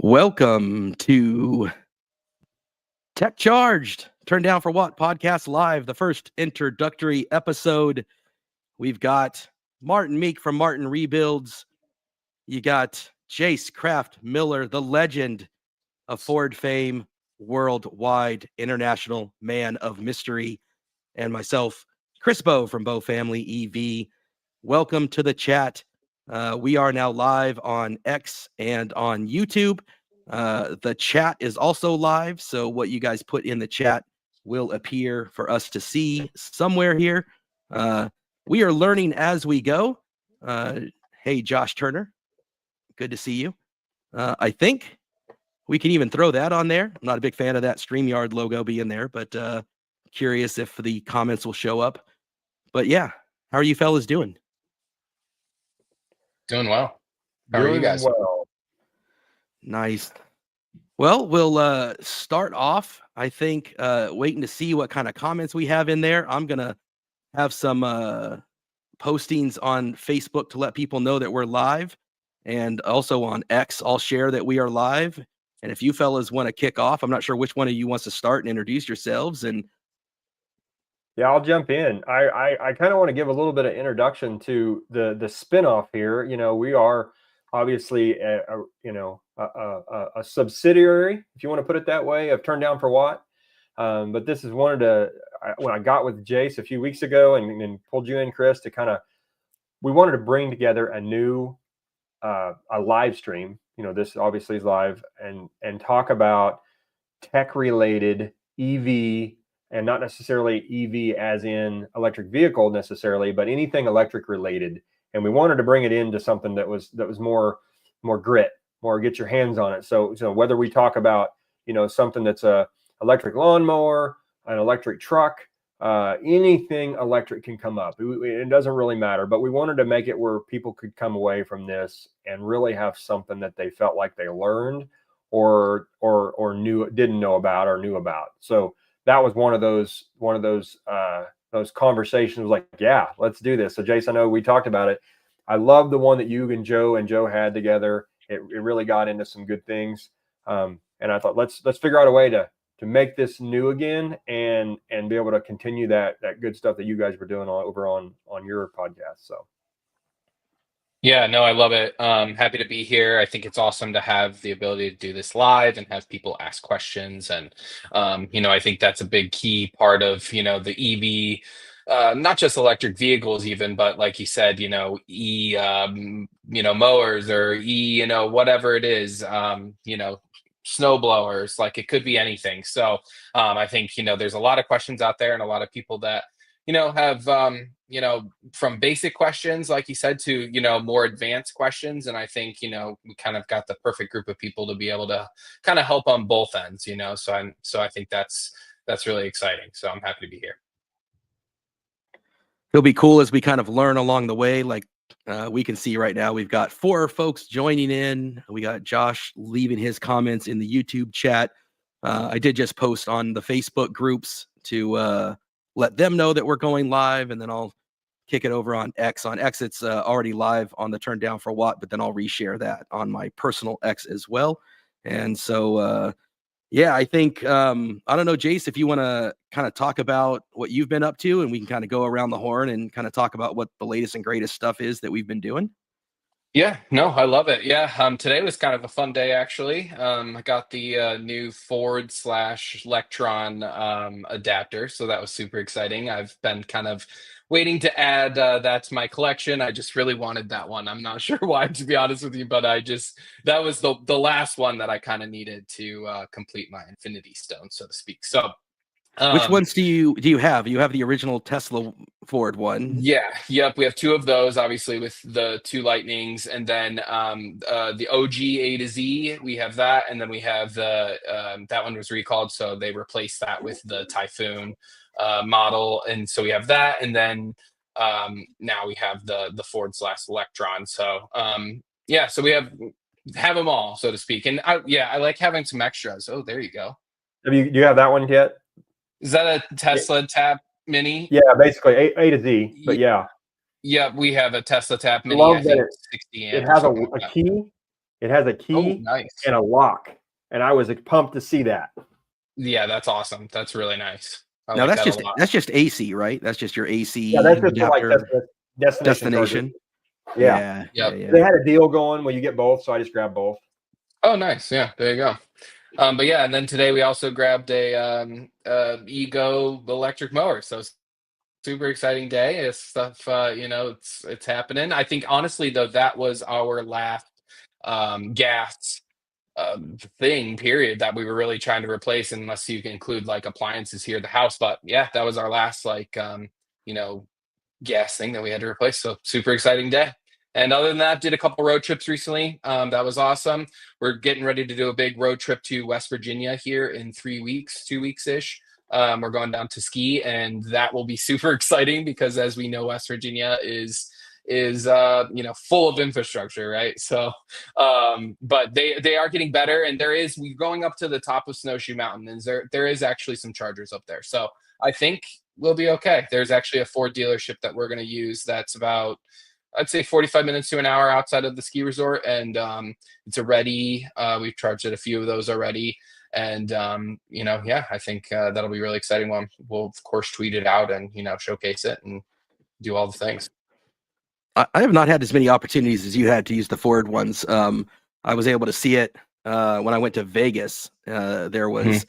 Welcome to Tech Charged, Turn Down for What podcast live, the first introductory episode. We've got Martin Meek from Martin Rebuilds. You got Jace Kraft Miller, the legend of Ford fame, worldwide international man of mystery, and myself, Chris Bow from Bow Family EV. Welcome to the chat. We are now live on X and on YouTube. The chat is also live, so what you guys put in the chat will appear for us to see somewhere here. We are learning as we go. Hey, Josh Turner, good to see you. I think we can even throw that on there. I'm not a big fan of that StreamYard logo being there, but curious if the comments will show up. But yeah, how are you fellas doing? Doing well. How are you guys? Well. Nice. Well, we'll start off, I think, waiting to see what kind of comments we have in there. I'm going to have some postings on Facebook to let people know that we're live. And also on X, I'll share that we are live. And if you fellas want to kick off, I'm not sure which one of you wants to start and introduce yourselves. And yeah, I'll jump in. I kind of want to give a little bit of introduction to the spinoff here. You know, we are obviously a subsidiary, if you want to put it that way, of Turn Down for What. But this is one of the when I got with Jace a few weeks ago and pulled you in, Chris, to kind of we wanted to bring together a new a live stream. You know, this obviously is live and talk about tech related EV. And not necessarily EV as in electric vehicle necessarily, but anything electric related. And we wanted to bring it into something that was more grit, more get your hands on it. So whether we talk about, you know, something that's a electric lawnmower, an electric truck, anything electric can come up. It doesn't really matter, but we wanted to make it where people could come away from this and really have something that they felt like they learned or didn't know about or knew about. So that was one of those conversations like, yeah, let's do this. So Jason, I know we talked about it. I love the one that you and Joe had together. It really got into some good things. And I thought, let's figure out a way to make this new again and be able to continue that good stuff that you guys were doing over on your podcast. So. Yeah, no, I love it. Happy to be here. I think it's awesome to have the ability to do this live and have people ask questions. And, I think that's a big key part of, the EV, not just electric vehicles even, but like you said, mowers or whatever it is, snow blowers, like it could be anything. So I think, there's a lot of questions out there and a lot of people that, have, from basic questions, like you said, to, more advanced questions. And I think, we kind of got the perfect group of people to be able to kind of help on both ends, so I think that's really exciting. So I'm happy to be here. it'll be cool as we kind of learn along the way. Like we can see right now, we've got 4 folks joining in. We got Josh leaving his comments in the YouTube chat. I did just post on the Facebook groups to let them know that we're going live, and then I'll kick it over on X. On X, it's already live on the Turn Down for What, but then I'll reshare that on my personal X as well. And so, yeah, I think, I don't know, Jace, if you want to kind of talk about what you've been up to, and we can kind of go around the horn and kind of talk about what the latest and greatest stuff is that we've been doing. Yeah, no, I love it. Yeah, today was kind of a fun day, actually. I got the new Ford /Lectron adapter, so that was super exciting. I've been kind of waiting to add that to my collection. I just really wanted that one. I'm not sure why, to be honest with you, but that was the last one that I kind of needed to complete my Infinity Stone, so to speak. So. Which ones do you have? You have the original Tesla Ford one. Yeah, yep. We have 2 of those, obviously, with the 2 Lightnings, and then the OG A to Z. We have that, and then we have the that one was recalled, so they replaced that with the Typhoon model, and so we have that, and then now we have the Ford /Electron. So yeah, so we have them all, so to speak, and I like having some extras. Oh, there you go. Do you have that one yet? Is that a Tesla Tap Mini? Yeah, basically A to Z, but yeah. Yeah, we have a Tesla Tap Mini. I love that 60 it has a key It has a Oh, key nice. and a lock, and I was pumped to see that. Yeah, that's awesome. That's really nice. I Now like that a lot. that's just AC, right? That's just your AC Yeah, that's just for like adapter destination chargers. destination. Yeah. Yeah. They had a deal going where you get both, so I just grabbed both. Oh, nice. Yeah, there you go. But yeah, and then today we also grabbed a Ego electric mower. So super exciting day. It's stuff, it's happening. I think honestly though, that was our last gas thing period that we were really trying to replace, unless you can include like appliances here at the house. But yeah, that was our last you know, gas thing that we had to replace. So super exciting day. And other than that, did a couple road trips recently. That was awesome. We're getting ready to do a big road trip to West Virginia here in 3 weeks, 2 weeks ish. We're going down to ski, and that will be super exciting because, as we know, West Virginia is full of infrastructure, right? So, but they are getting better, and we're going up to the top of Snowshoe Mountain, and there is actually some chargers up there. So I think we'll be okay. There's actually a Ford dealership that we're going to use that's about, I'd say, 45 minutes to an hour outside of the ski resort, and it's already we've charged at a few of those already, and I think that'll be really exciting one. We'll of course tweet it out and showcase it and do all the things. I have not had as many opportunities as you had to use the Ford ones. I was able to see it when I went to Vegas. There was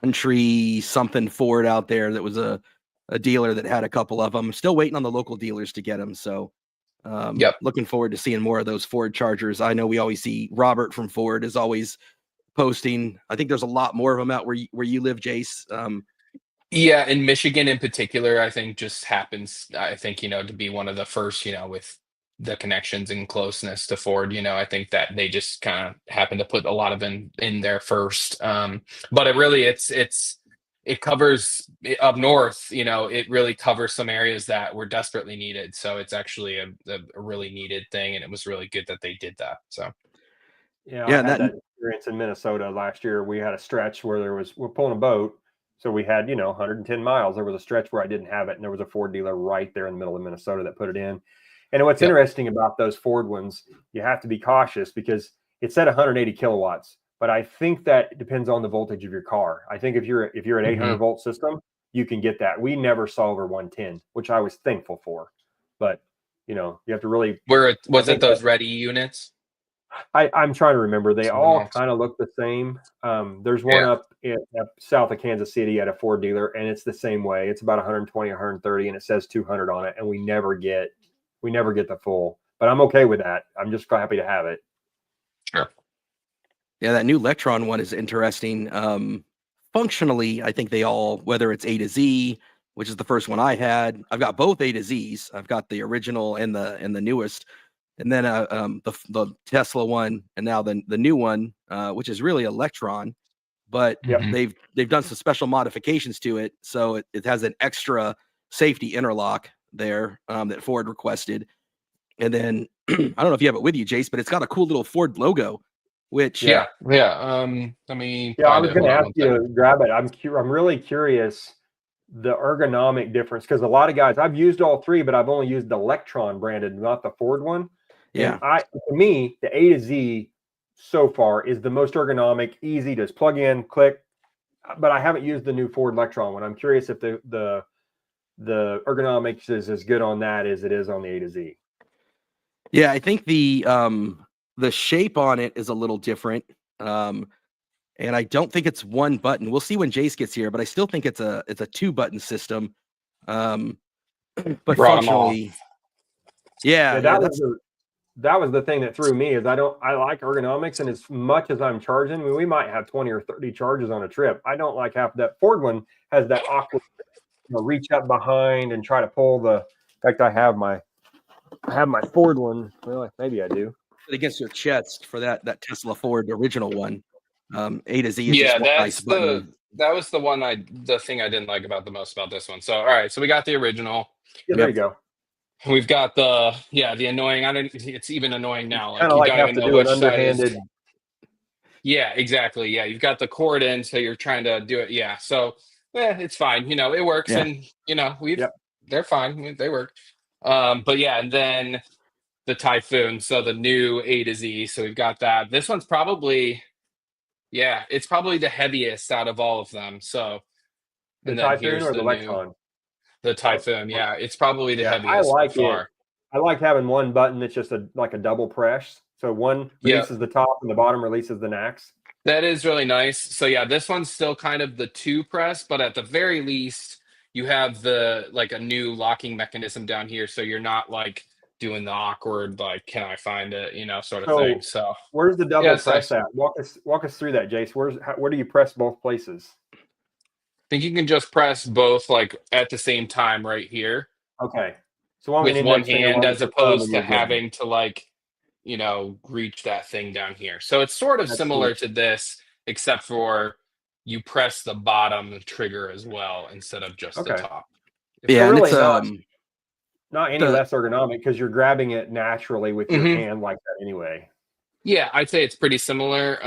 country something Ford out there that was a dealer that had a couple of them. Still waiting on the local dealers to get them. So looking forward to seeing more of those Ford chargers. I know we always see Robert from Ford is always posting. I think there's a lot more of them out where you live, Jace. Yeah, in Michigan in particular, I think just happens, I think, to be one of the first, with the connections and closeness to Ford, I think that they just kind of happen to put a lot of in there first. But it covers up north, it really covers some areas that were desperately needed. So it's actually a really needed thing. And it was really good that they did that. So. Yeah, I had that experience in Minnesota last year. We had a stretch where we're pulling a boat. So we had, 110 miles. There was a stretch where I didn't have it. And there was a Ford dealer right there in the middle of Minnesota that put it in. And what's interesting about those Ford ones, you have to be cautious because it said 180 kilowatts. But I think that depends on the voltage of your car. I think if you're an 800 volt system, you can get that. We never saw over 110, which I was thankful for. But, you have to really. Was it those ready units? I'm trying to remember. They all kind of look the same. There's one up south of Kansas City at a Ford dealer, and it's the same way. It's about 120, 130, and it says 200 on it, and we never get the full. But I'm okay with that. I'm just happy to have it. Sure. Yeah, that new Electron one is interesting. Functionally, I think they all, whether it's A to Z, which is the first one I had, I've got both A to Zs. I've got the original and the newest. And then the Tesla one, and now the new one, which is really Electron, but they've done some special modifications to it, so it has an extra safety interlock there that Ford requested. And then I don't know if you have it with you, Jace, but it's got a cool little Ford logo. Which I was going to ask you to grab it. I'm really curious the ergonomic difference because a lot of guys, I've used all three, but I've only used the Electron branded, not the Ford one. Yeah. And to me, the A to Z so far is the most ergonomic, easy to just plug in, click. But I haven't used the new Ford Electron one. I'm curious if the ergonomics is as good on that as it is on the A to Z. Yeah, I think the shape on it is a little different. And I don't think it's one button. We'll see when Jace gets here, but I still think it's a 2-button system. But functionally, that was the thing that threw me is I like ergonomics, and as much as I'm charging, we might have 20 or 30 charges on a trip. I don't like half that. Ford one has that awkward reach up behind and try to pull the. In fact, I have my Ford one. Well, maybe I do. Against your chest for that Tesla Ford original one. A to Z is just one nice button. That was the thing I didn't like about the most about this one. So all right, so we got the original. Yeah, there you go. We've got the annoying. It's even annoying now. Kind of like you don't even know which side is. Yeah, exactly. Yeah, you've got the cord in, so you're trying to do it. Yeah, so it's fine. It works, and they're fine. They work. But yeah, and then the Typhoon, so the new A to Z. So we've got that. This one's probably, yeah, it's probably the heaviest out of all of them. So, The and then Typhoon here's or the the new, Lexon? the Typhoon. Oh, Yeah, it's probably the yeah, I heaviest by like it. far. I like having one button that's just like a double press. So one Yeah, releases the top and the bottom releases the NACS. that is really nice. So yeah, this one's still kind of the two press, but at the very least, you have the like a new locking mechanism down here, so you're not like doing the awkward like, can I find it, sort of thing. So So where's the yeah, double it's press nice. at? Walk us through that, Jace. Where do you press both places? I think you can just press both like at the same time right here Okay. So long as an with one index finger hand, lines as the thumb and opposed to you're good. having to like, reach that thing down here. So it's sort of That's sweet. similar to this, except for you press the bottom trigger as well instead of just the Okay. top. So Yeah, and really it's not any the less ergonomic because you're grabbing it naturally with your Mhm. hand like that anyway. Yeah, I'd say it's pretty similar.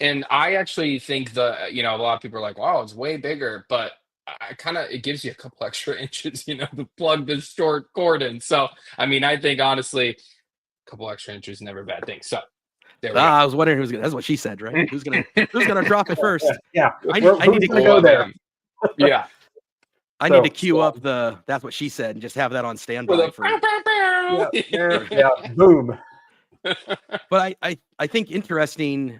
And I actually think a lot of people are like, wow, it's way bigger, but I kind of, it gives you a couple extra inches, to plug this short cord in. So, I mean, I think honestly, a couple extra inches is never a bad thing. So there we go. I was wondering who's gonna. That's what she said, right? Who's gonna drop it first? Yeah. I Who's need to gonna go there? man. Yeah. I need to queue up the that's what she said and just have that on With standby a for. Yeah, boom. But I think interesting.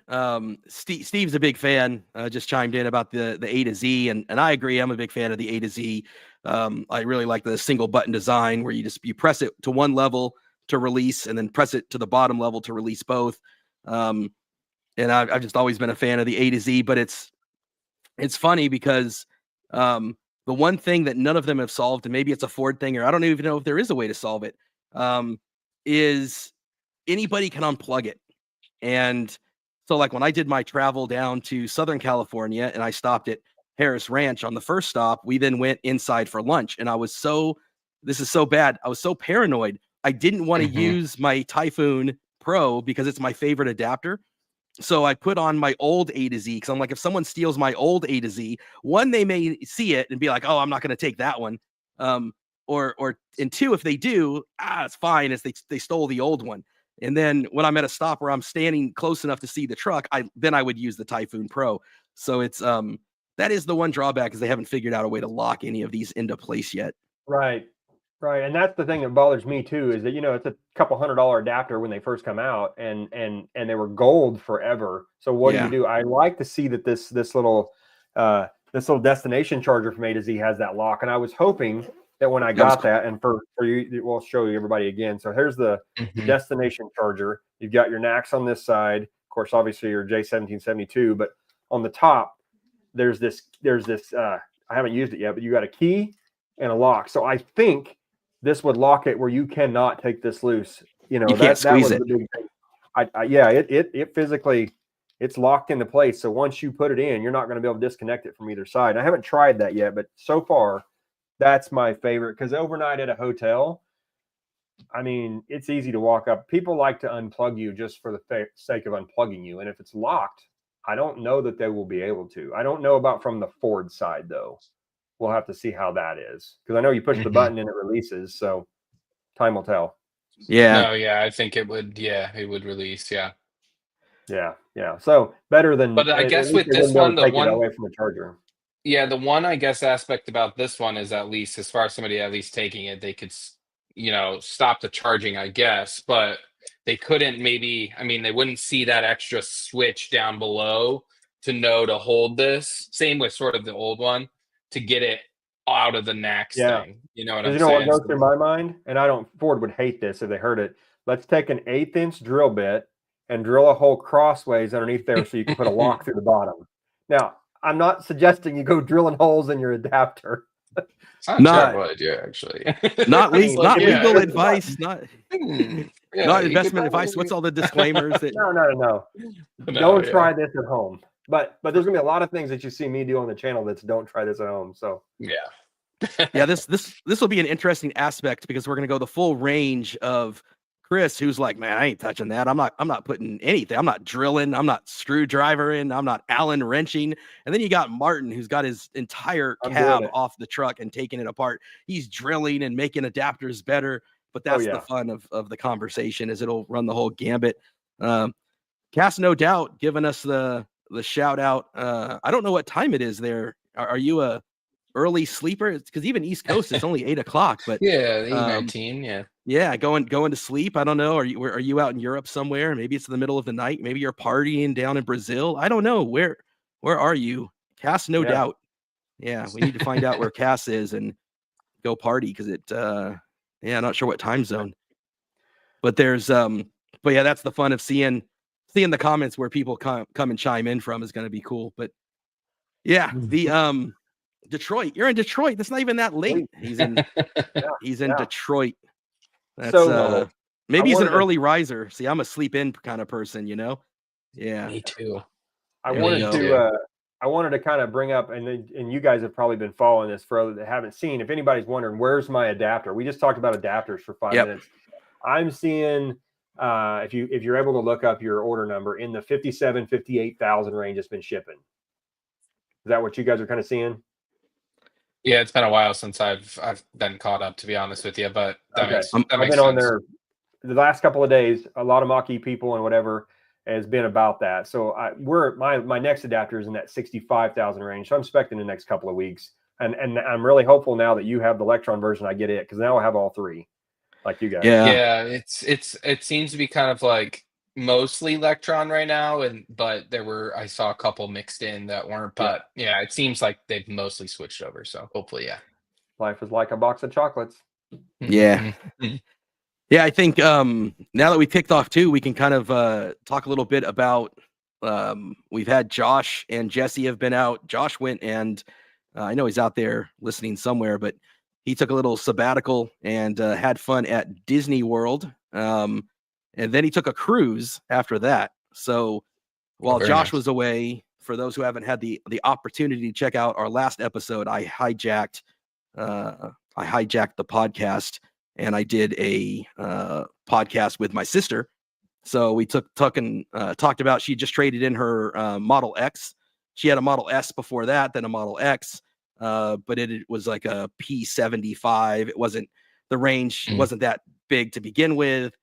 Steve's a big fan. Just chimed in about the A to Z, and I agree. I'm a big fan of the A to Z. I really like the single button design where you press it to one level to release, and then press it to the bottom level to release both. And I've just always been a fan of the A to Z. But it's funny because the one thing that none of them have solved, and maybe it's a Ford thing, or I don't even know if there is a way to solve it, is anybody can unplug it. And so like when I did my travel down to Southern California and I stopped at Harris Ranch on the first stop, we then went inside for lunch. And this is so bad. I was so paranoid. I didn't want to use my Typhoon Pro because it's my favorite adapter. So I put on my old A to Z because I'm like, if someone steals my old A to Z, one, they may see it and be like, oh, I'm not going to take that one. And two, if they do, it's fine as they stole the old one. And then when I'm at a stop where I'm standing close enough to see the truck, I would use the Typhoon Pro. So it's that is the one drawback, is they haven't figured out a way to lock any of these into place yet. Right. And that's the thing that bothers me too, is that it's a couple $100 adapter when they first come out, and they were gold forever. So what do you do? I like to see that this little destination charger from A to Z has that lock, and I was hoping that when I got that, and for you, we'll show you everybody again. So here's the destination charger. You've got your NACS on this side, of course, obviously your J1772, but on the top there's this I haven't used it yet, but you got a key and a lock. So I think this would lock it where you cannot take this loose. You can't squeeze it. The big thing. It physically, it's locked into place. So once you put it in, you're not going to be able to disconnect it from either side. I haven't tried that yet, but so far that's my favorite, because overnight at a hotel, I mean, it's easy to walk up. People like to unplug you just for the sake of unplugging you. And if it's locked, I don't know that they will be able to. I don't know about from the Ford side though. We'll have to see how that is, because I know you push the button and it releases. So time will tell. Yeah. No, yeah, I think it would. Yeah, it would release. Yeah. Yeah. So better than. But I guess with this one, the take one it away from the charger. Yeah, the one, I guess, aspect about this one is, at least as far as somebody at least taking it, they could, stop the charging, I guess, but they couldn't maybe, I mean, they wouldn't see that extra switch down below to know to hold this. Same with sort of the old one, to get it out of the NACS thing. You know what I'm saying? What goes through my mind? And Ford would hate this if they heard it. Let's take an 1/8 inch drill bit and drill a hole crossways underneath there so you can put a lock through the bottom. Now, I'm not suggesting you go drilling holes in your adapter. It's not a terrible idea, actually. Not legal advice, not not investment advice. What's all the disclaimers? No. Don't try this at home. But there's gonna be a lot of things that you see me do on the channel that's don't try this at home. So yeah, this will be an interesting aspect, because we're gonna go the full range of Chris, who's like, man, I ain't touching that. I'm not putting anything. I'm not drilling. I'm not screwdrivering. I'm not Allen wrenching. And then you got Martin, who's got his entire cab off the truck and taking it apart. He's drilling and making adapters better. but that's the fun of the conversation, is it'll run the whole gambit. Cass, no doubt, giving us the shout out. I don't know what time it is there. Are you a early sleeper? Because even East Coast, it's only 8:00. But yeah, 8:19. Yeah, going to sleep. I don't know. Are you out in Europe somewhere? Maybe it's in the middle of the night. Maybe you're partying down in Brazil. I don't know. Where are you? Cass, no doubt. Yeah, we need to find out where Cass is and go party, because not sure what time zone. But there's but yeah, that's the fun of seeing the comments where people come and chime in from is going to be cool. But yeah, the Detroit. You're in Detroit. That's not even that late. He's in Detroit. That's So maybe he's an early riser. See, I'm a sleep in kind of person, Yeah. Me too. I wanted to kind of bring up, and you guys have probably been following this for others that haven't seen. If anybody's wondering, where's my adapter? We just talked about adapters for 5 minutes. I'm seeing, if you're able to look up your order number, in the 58,000 range, it's been shipping. Is that what you guys are kind of seeing? Yeah, it's been a while since I've been caught up, to be honest with you, but that makes I've been sense. on there the last couple of days. A lot of Mach-E people and whatever has been about that. So my next adapter is in that 65,000 range. So I'm expecting the next couple of weeks, and I'm really hopeful now that you have the Electron version, I get it, because now I'll have all three, like you guys. Yeah, it seems to be kind of like mostly Electron right now, but I saw a couple mixed in that weren't, but yeah, it seems like they've mostly switched over. So hopefully, life is like a box of chocolates. Yeah. Yeah, I think now that we kicked off too, we can kind of talk a little bit about, we've had Josh and Jesse have been out. Josh went and I know he's out there listening somewhere, but he took a little sabbatical and had fun at Disney World. And then he took a cruise after that. So while Josh was away, for those who haven't had the opportunity to check out our last episode, I hijacked the podcast, and I did a podcast with my sister. So we talked about, she just traded in her Model X. She had a Model S before that, then a Model X, but it was like a P75. It wasn't, the range wasn't that big to begin with.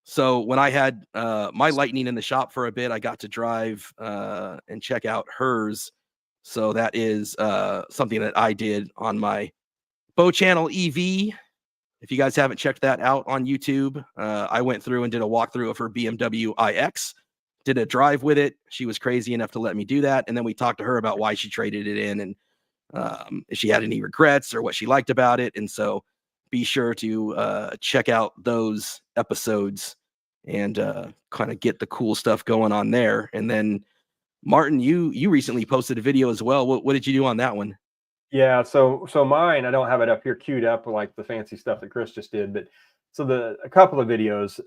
So when I had my Lightning in the shop for a bit, I got to drive and check out hers. So that is something that I did on my Bow Channel EV. If you guys haven't checked that out on YouTube, I went through and did a walkthrough of her BMW iX, did a drive with it. She was crazy enough to let me do that. And then we talked to her about why she traded it in, and if she had any regrets or what she liked about it. And so be sure to check out those episodes and kind of get the cool stuff going on there. And then Martin, you recently posted a video as well. What did you do on that one? Yeah, so mine, I don't have it up here queued up like the fancy stuff that Chris just did, but so a couple of videos,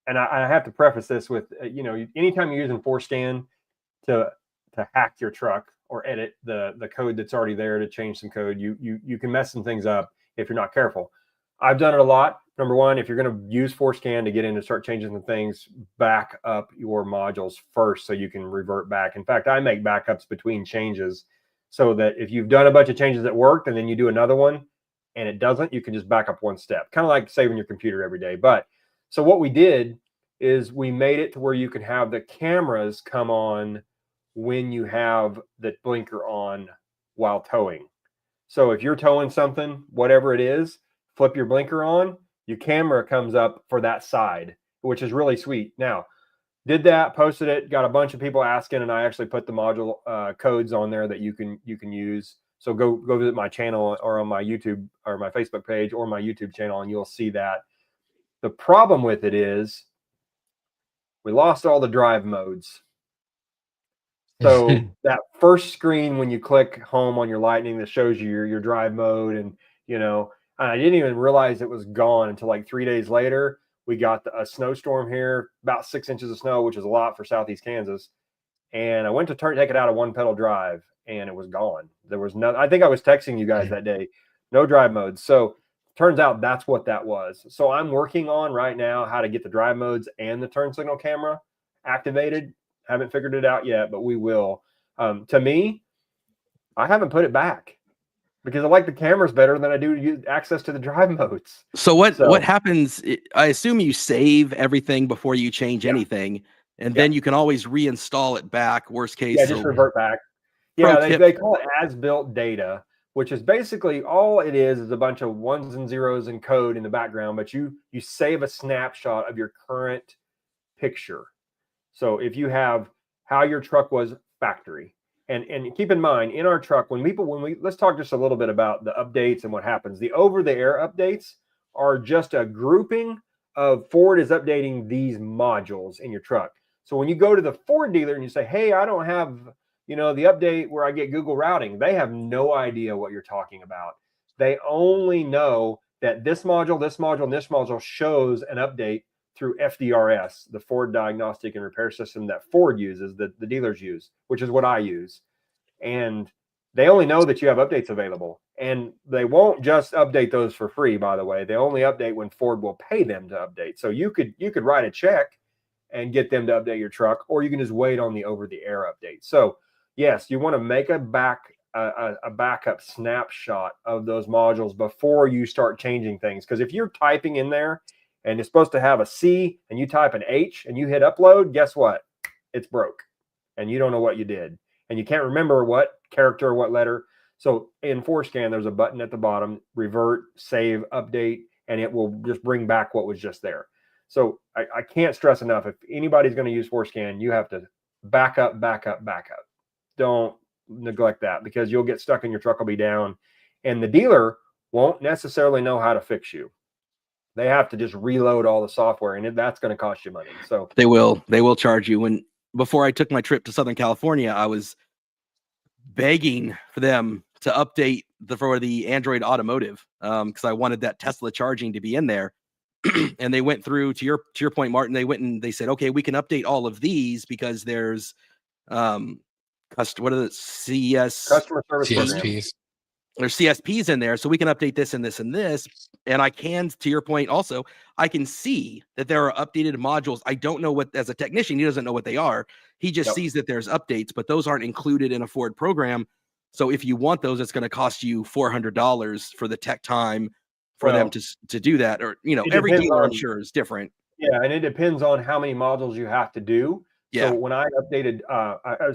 and I have to preface this with, anytime you're using Forescan to hack your truck or edit the code that's already there to change some code, you can mess some things up if you're not careful. I've done it a lot. Number one, if you're going to use Forescan to get in and start changing some things, back up your modules first so you can revert back. In fact, I make backups between changes, so that if you've done a bunch of changes that worked and then you do another one and it doesn't, you can just back up one step, kind of like saving your computer every day. But so what we did is we made it to where you can have the cameras come on when you have the blinker on while towing. So if you're towing something, whatever it is, flip your blinker on, your camera comes up for that side, which is really sweet. Now, did that, posted it, got a bunch of people asking, and I actually put the module codes on there that you can use. So go visit my channel or on my YouTube or my Facebook page or my YouTube channel, and you'll see that. The problem with it is we lost all the drive modes. So that first screen when you click home on your Lightning that shows you your drive mode, and I didn't even realize it was gone until like 3 days later. We got a snowstorm here, about 6 inches of snow, which is a lot for Southeast Kansas. And I went to take it out of one pedal drive, and it was gone. There was no, I think I was texting you guys that day, no drive modes. So turns out that's what that was. So I'm working on right now how to get the drive modes and the turn signal camera activated. Haven't figured it out yet, but we will. To me, I haven't put it back. because I like the cameras better than I do use access to the drive modes. So what happens? I assume you save everything before you change anything, and then you can always reinstall it back. Worst case, yeah, just revert back. Yeah, they call it as-built data, which is basically all it is a bunch of ones and zeros in code in the background, but you save a snapshot of your current picture. So if you have how your truck was factory, and keep in mind, in our truck, let's talk just a little bit about the updates and what happens. The over-the-air updates are just a grouping of Ford is updating these modules in your truck. So when you go to the Ford dealer and you say, hey, I don't have, the update where I get Google routing, they have no idea what you're talking about. They only know that this module, and this module shows an update through FDRS, the Ford Diagnostic and Repair System that Ford uses, that the dealers use, which is what I use. And they only know that you have updates available. And they won't just update those for free, by the way. They only update when Ford will pay them to update. So you could write a check and get them to update your truck, or you can just wait on the over-the-air update. So yes, you want to make a backup snapshot of those modules before you start changing things. Because if you're typing in there and it's supposed to have a C and you type an H and you hit upload, guess what? It's broke and you don't know what you did. And you can't remember what character or what letter. So in ForScan, there's a button at the bottom, revert, save, update, and it will just bring back what was just there. So I can't stress enough, if anybody's going to use ForScan, you have to back up. Don't neglect that, because you'll get stuck and your truck will be down. And the dealer won't necessarily know how to fix you. They have to just reload all the software, and that's going to cost you money. So they will charge you. Before I took my trip to Southern California, I was begging for them to update for the Android Automotive, because I wanted that Tesla charging to be in there. And they went through, to your point, Martin, they went and they said, okay, we can update all of these because there's what are the CES customer service CSPs. There's CSPs in there, so we can update this and this and this. And I can, to your point also, I can see that there are updated modules. I don't know what, as a technician, he doesn't know what they are. He just sees that there's updates, but those aren't included in a Ford program. So if you want those, it's going to cost you $400 for the tech time for them to do that. Or, every dealer, I'm sure, is different. Yeah, and it depends on how many modules you have to do. Yeah. So when I updated,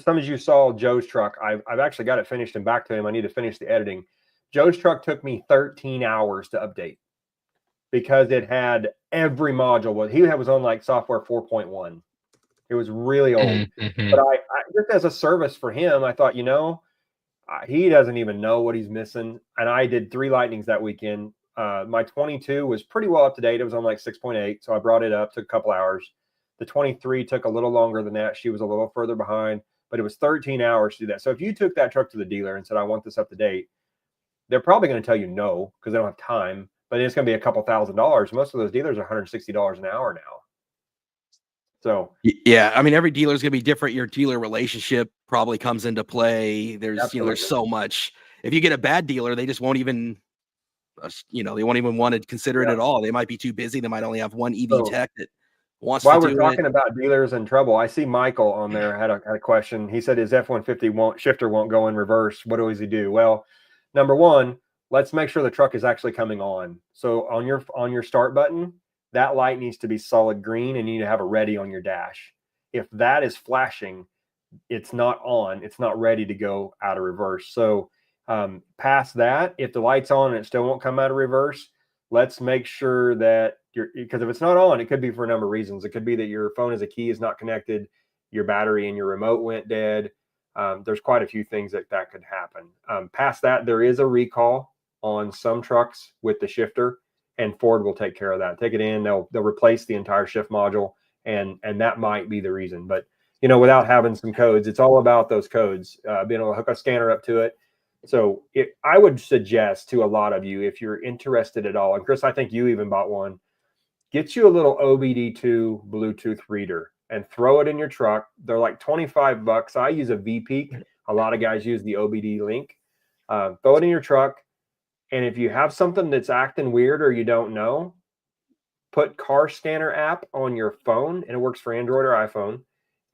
some of you saw Joe's truck, I've actually got it finished and back to him. I need to finish the editing. Joe's truck took me 13 hours to update because it had every module. He was on like software 4.1. It was really old. Mm-hmm. But I just as a service for him, I thought, he doesn't even know what he's missing. And I did 3 lightnings that weekend. My 22 was pretty well up to date. It was on like 6.8. So I brought it up, took a couple hours. The 23 took a little longer than that. She was a little further behind, but it was 13 hours to do that. So if you took that truck to the dealer and said, I want this up to date, they're probably going to tell you no, because they don't have time, but it's going to be a couple $1,000s. Most of those dealers are $160 an hour now. So yeah, I mean, every dealer is going to be different. Your dealer relationship probably comes into play. There's, there's so much. If you get a bad dealer, they just won't even, they won't even want to consider it at all. They might be too busy. They might only have one EV tech that wants while to we're talking about dealers in trouble, I see Michael on there had a question. He said his F-150 shifter won't go in reverse. What does he do? Well, number one, let's make sure the truck is actually coming on. So on your start button, that light needs to be solid green, and you need to have a ready on your dash. If that is flashing, it's not on. It's not ready to go out of reverse. So past that, if the light's on and it still won't come out of reverse, let's make sure that because if it's not on, it could be for a number of reasons. It could be that your phone as a key is not connected, your battery and your remote went dead. There's quite a few things that could happen. Past that, there is a recall on some trucks with the shifter, and Ford will take care of that. Take it in, they'll replace the entire shift module, and that might be the reason. But without having some codes, it's all about those codes, being able to hook a scanner up to it. So I would suggest to a lot of you, if you're interested at all, and Chris, I think you even bought one, get you a little OBD2 Bluetooth reader and throw it in your truck. They're like $25. I use a VPeak. A lot of guys use the OBD link. Throw it in your truck. And if you have something that's acting weird or you don't know, put Car Scanner app on your phone, and it works for Android or iPhone,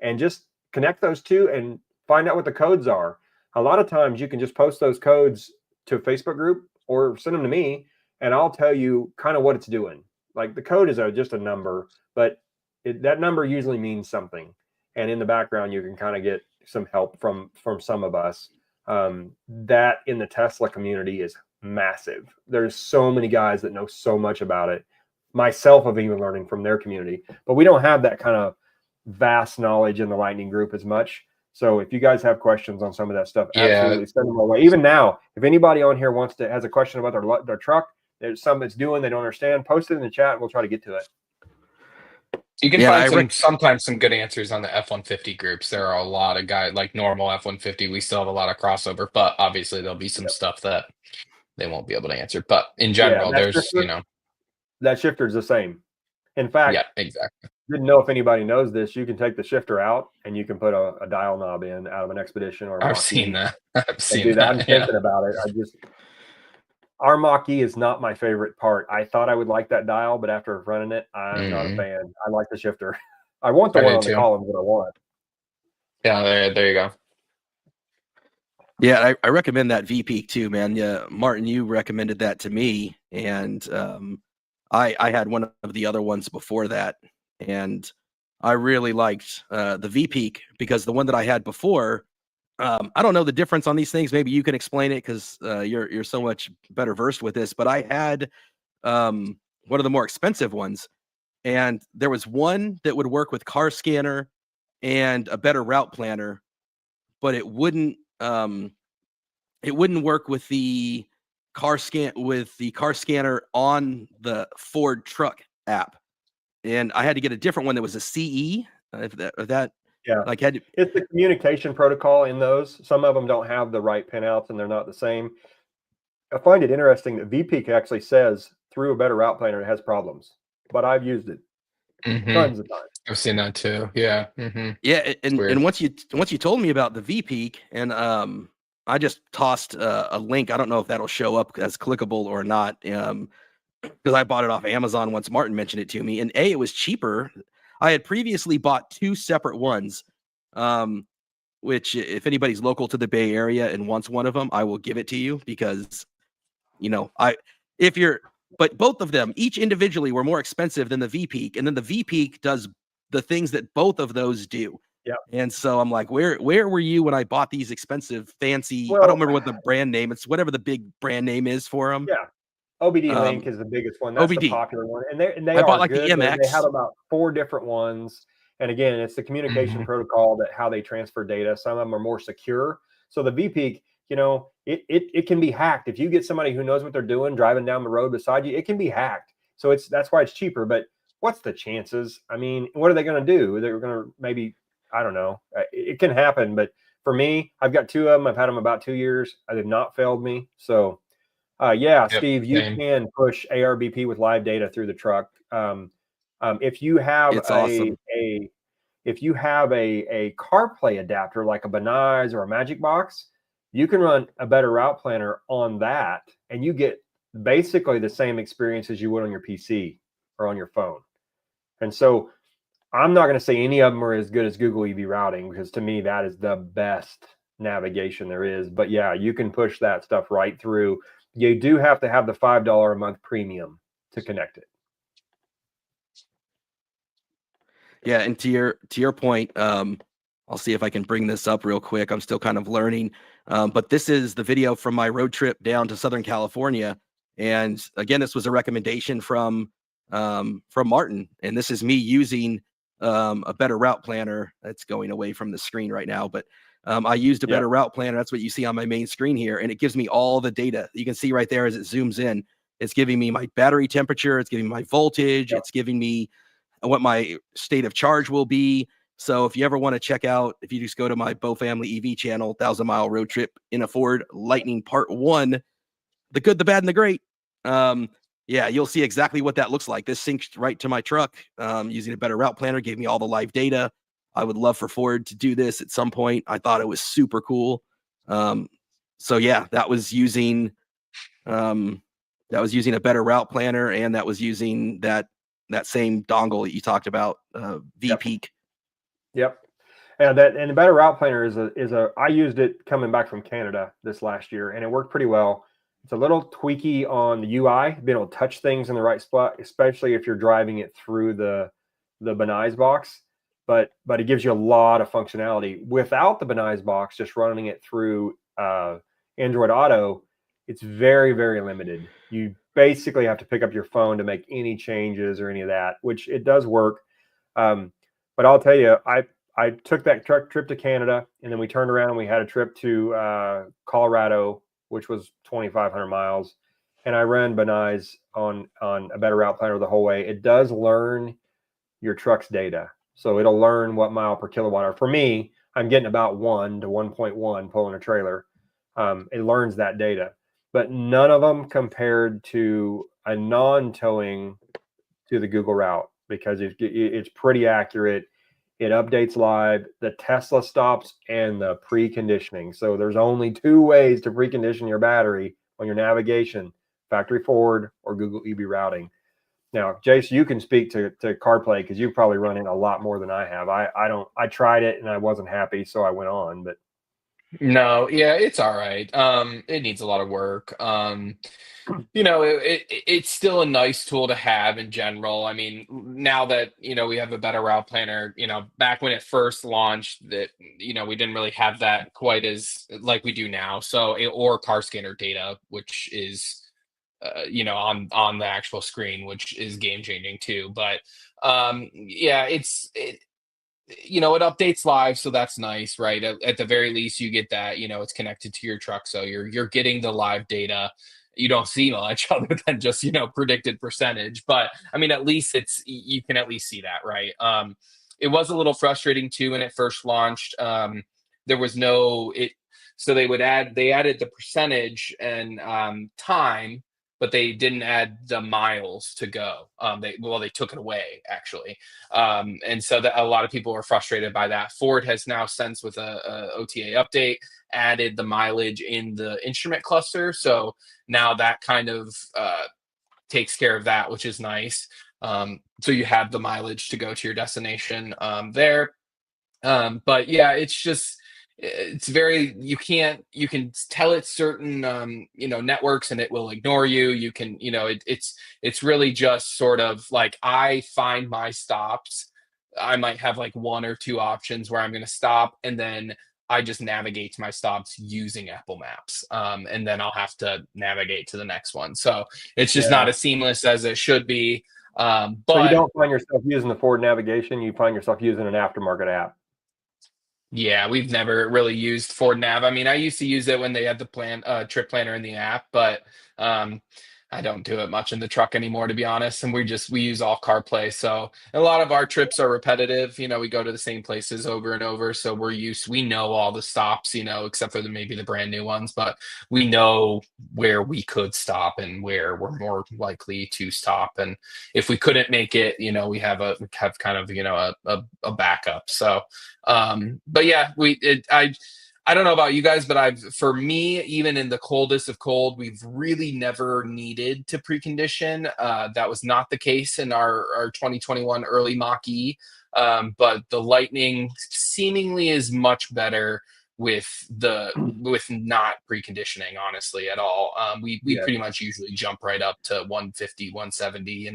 and just connect those two and find out what the codes are. A lot of times you can just post those codes to a Facebook group or send them to me, and I'll tell you kind of what it's doing. Like the code is just a number, but that number usually means something. And in the background, you can kind of get some help from some of us. That in the Tesla community is massive. There's so many guys that know so much about it. Myself, of even learning from their community, but we don't have that kind of vast knowledge in the Lightning group as much. So if you guys have questions on some of that stuff, absolutely send them our way. Even now, if anybody on here has a question about their truck, there's something it's doing they don't understand, post it in the chat and we'll try to get to it. You can find sometimes some good answers on the F-150 groups. There are a lot of guys like normal F-150. We still have a lot of crossover, but obviously there'll be some stuff that they won't be able to answer. But in general, there's that shifter is the same. In fact, yeah, exactly. Didn't know if anybody knows this. You can take the shifter out and you can put a dial knob in out of an Expedition or I've seen that. I've seen that. I'm thinking about it. Our Mach-E is not my favorite part. I thought I would like that dial, but after running it, I'm not a fan. I like the shifter. I want the one on the columns that I want. Yeah, there you go. Yeah, I recommend that V-Peak too, man. Yeah, Martin, you recommended that to me, and I had one of the other ones before that, and I really liked the V-Peak because the one that I had before, I don't know the difference on these things. Maybe you can explain it because you're so much better versed with this. But I had one of the more expensive ones, and there was one that would work with Car Scanner and a better route planner, but it wouldn't work with the car scanner on the Ford truck app. And I had to get a different one that was a CE. It's the communication protocol in those. Some of them don't have the right pinouts and they're not the same. I find it interesting that VPeak actually says through a better route planner it has problems, but I've used it tons of times. I've seen that too. Yeah. Yeah. And once you told me about the VPeak, and I just tossed a link. I don't know if that'll show up as clickable or not. Because I bought it off Amazon once Martin mentioned it to me, and it was cheaper. I had previously bought two separate ones, which if anybody's local to the Bay Area and wants one of them, I will give it to you because, but both of them, each individually, were more expensive than the VPeak, and then the VPeak does the things that both of those do. Yeah. And so I'm like, where were you when I bought these expensive, fancy? I don't remember what the brand name. It's whatever the big brand name is for them. Yeah. OBD Link is the biggest one. That's the popular one. And they bought like good. The MX. They have about 4 different ones. And again, it's the communication protocol that how they transfer data. Some of them are more secure. So the VPeak, it can be hacked. If you get somebody who knows what they're doing driving down the road beside you, it can be hacked. So that's why it's cheaper. But what's the chances? I mean, what are they going to do? They're going to maybe, I don't know. It can happen. But for me, I've got 2 of them. I've had them about 2 years. They've not failed me. So Steve, you can push ARBP with live data through the truck. If you have if you have a CarPlay adapter like a Benai's or a Magic Box, you can run a better route planner on that, and you get basically the same experience as you would on your PC or on your phone. And so I'm not going to say any of them are as good as Google EV routing, because to me that is the best navigation there is. But yeah, you can push that stuff right through. You do have to have the $5 a month premium to connect it. Yeah, and to your point, I'll see if I can bring this up real quick. I'm still kind of learning, but this is the video from my road trip down to Southern California, and again, this was a recommendation from Martin, and this is me using a better route planner. That's going away from the screen right now, but I used a better route planner. That's what you see on my main screen here, and it gives me all the data. You can see right there as it zooms in. It's giving me my battery temperature. It's giving me my voltage. It's giving me what my state of charge will be. So if you ever want to check out, if you just go to my Bow Family EV channel, 1,000-mile road trip in a Ford Lightning Part 1, the good, the bad, and the great. You'll see exactly what that looks like. This syncs right to my truck using a better route planner, gave me all the live data. I would love for Ford to do this at some point. I thought it was super cool. That was using a better route planner, and that was using that same dongle that you talked about, VPeak. Yep. And the better route planner is I used it coming back from Canada this last year, and it worked pretty well. it's a little tweaky on the UI, being able to touch things in the right spot, especially if you're driving it through the Benai's box. But it gives you a lot of functionality. Without the Benai's box, just running it through Android Auto, it's very, very limited. You basically have to pick up your phone to make any changes or any of that, which it does work. But I'll tell you, I took that trip to Canada, and then we turned around and we had a trip to Colorado, which was 2,500 miles. And I ran Benai's on a better route planner the whole way. It does learn your truck's data. So it'll learn what mile per kilowatt hour. For me, I'm getting about 1 to 1.1 pulling a trailer. It learns that data, but none of them compared to a non-towing to the Google route, because it's pretty accurate. It updates live, the Tesla stops, and the preconditioning. So there's only 2 ways to precondition your battery on your navigation: factory forward or Google EV routing. Now, Jace, you can speak to CarPlay because you've probably run it a lot more than I have. I tried it and I wasn't happy, so I went on. But No, yeah, it's all right. It needs a lot of work. It's still a nice tool to have in general. I mean, now that we have a better route planner, back when it first launched, that we didn't really have that quite as like we do now. So, or car scanner data, which is on the actual screen, which is game changing too. But it updates live, so that's nice, right? At the very least, you get that it's connected to your truck, so you're getting the live data. You don't see much other than just predicted percentage, but I mean, at least you can at least see that, right? It was a little frustrating too when it first launched. There was no it, so they added the percentage and time, but they didn't add the miles to go. They took it away actually, and so that a lot of people were frustrated by that. Ford has now, since with a OTA update, added the mileage in the instrument cluster, so now that kind of takes care of that, which is nice. So you have the mileage to go to your destination there. But yeah, it's very, you can tell it certain networks and it will ignore you. You can it's really just sort of like, I find my stops. I might have like 1 or 2 options where I'm going to stop, and then I just navigate to my stops using Apple Maps, and then I'll have to navigate to the next one. So it's just not as seamless as it should be. But so you don't find yourself using the Ford navigation; you find yourself using an aftermarket app. Yeah, we've never really used Ford Nav. I mean, I used to use it when they had the trip planner in the app, but I don't do it much in the truck anymore, to be honest. And we use all CarPlay. So a lot of our trips are repetitive. We go to the same places over and over. So we know all the stops, except for maybe the brand new ones, but we know where we could stop and where we're more likely to stop. And if we couldn't make it, we have kind of, a backup. So, but yeah, I don't know about you guys, but for me, even in the coldest of cold, we've really never needed to precondition. That was not the case in our 2021 early Mach-E. But the Lightning seemingly is much better with not preconditioning, honestly, at all. We pretty much usually jump right up to 150, 170,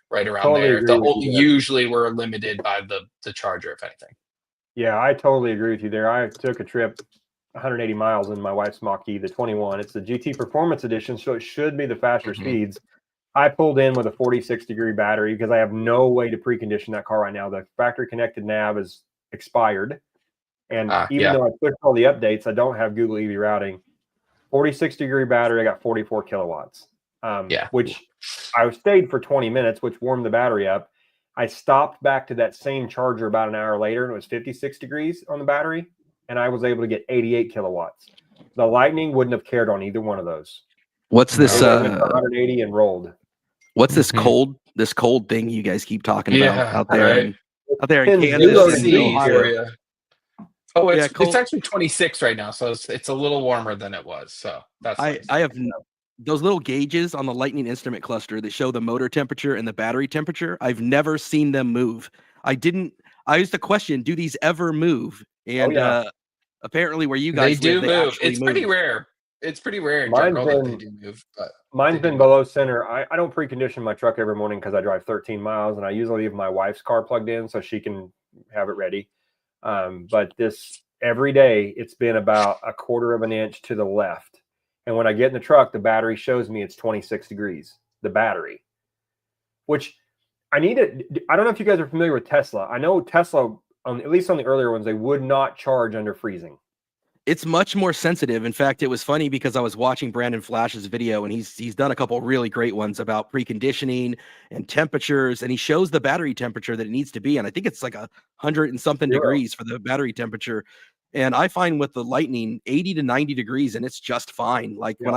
right around Totally there. agree with you. Usually we're limited by the charger, if anything. Yeah, I totally agree with you there. I took a trip 180 miles in my wife's Mach-E, the 21. It's the GT Performance Edition, so it should be the faster speeds. I pulled in with a 46-degree battery because I have no way to precondition that car right now. The factory connected nav is expired. And even though I pushed all the updates, I don't have Google EV routing. 46-degree battery, I got 44 kilowatts, which I stayed for 20 minutes, which warmed the battery up. I stopped back to that same charger about an hour later, and it was 56 degrees on the battery, and I was able to get 88 kilowatts. The Lightning wouldn't have cared on either one of those. What's this? 180 and rolled. What's this cold thing you guys keep talking about out there? Right. Out there in Kansas and Ohio. Oh, it's actually 26 right now, so it's a little warmer than it was. So that's I have those little gauges on the Lightning instrument cluster that show the motor temperature and the battery temperature. I've never seen them move. I used to question, do these ever move? And apparently where you guys they do live, move. It's pretty rare. It's pretty rare in Mine's general that been they do move, but mine's they do been move. below center. I don't precondition my truck every morning because I drive 13 miles, and I usually leave my wife's car plugged in so she can have it ready. But this every day it's been about a quarter of an inch to the left, and when I get in the truck, the battery shows me it's 26 degrees. The battery, which I need it. I don't know if you guys are familiar with Tesla. I know Tesla, at least on the earlier ones, they would not charge under freezing. It's much more sensitive. In fact, it was funny because I was watching Brandon Flash's video, and he's done a couple really great ones about preconditioning and temperatures, and he shows the battery temperature that it needs to be, and I think it's like 100 and something 0. degrees for the battery temperature. And I find with the Lightning 80 to 90 degrees, and it's just fine. Like Yeah.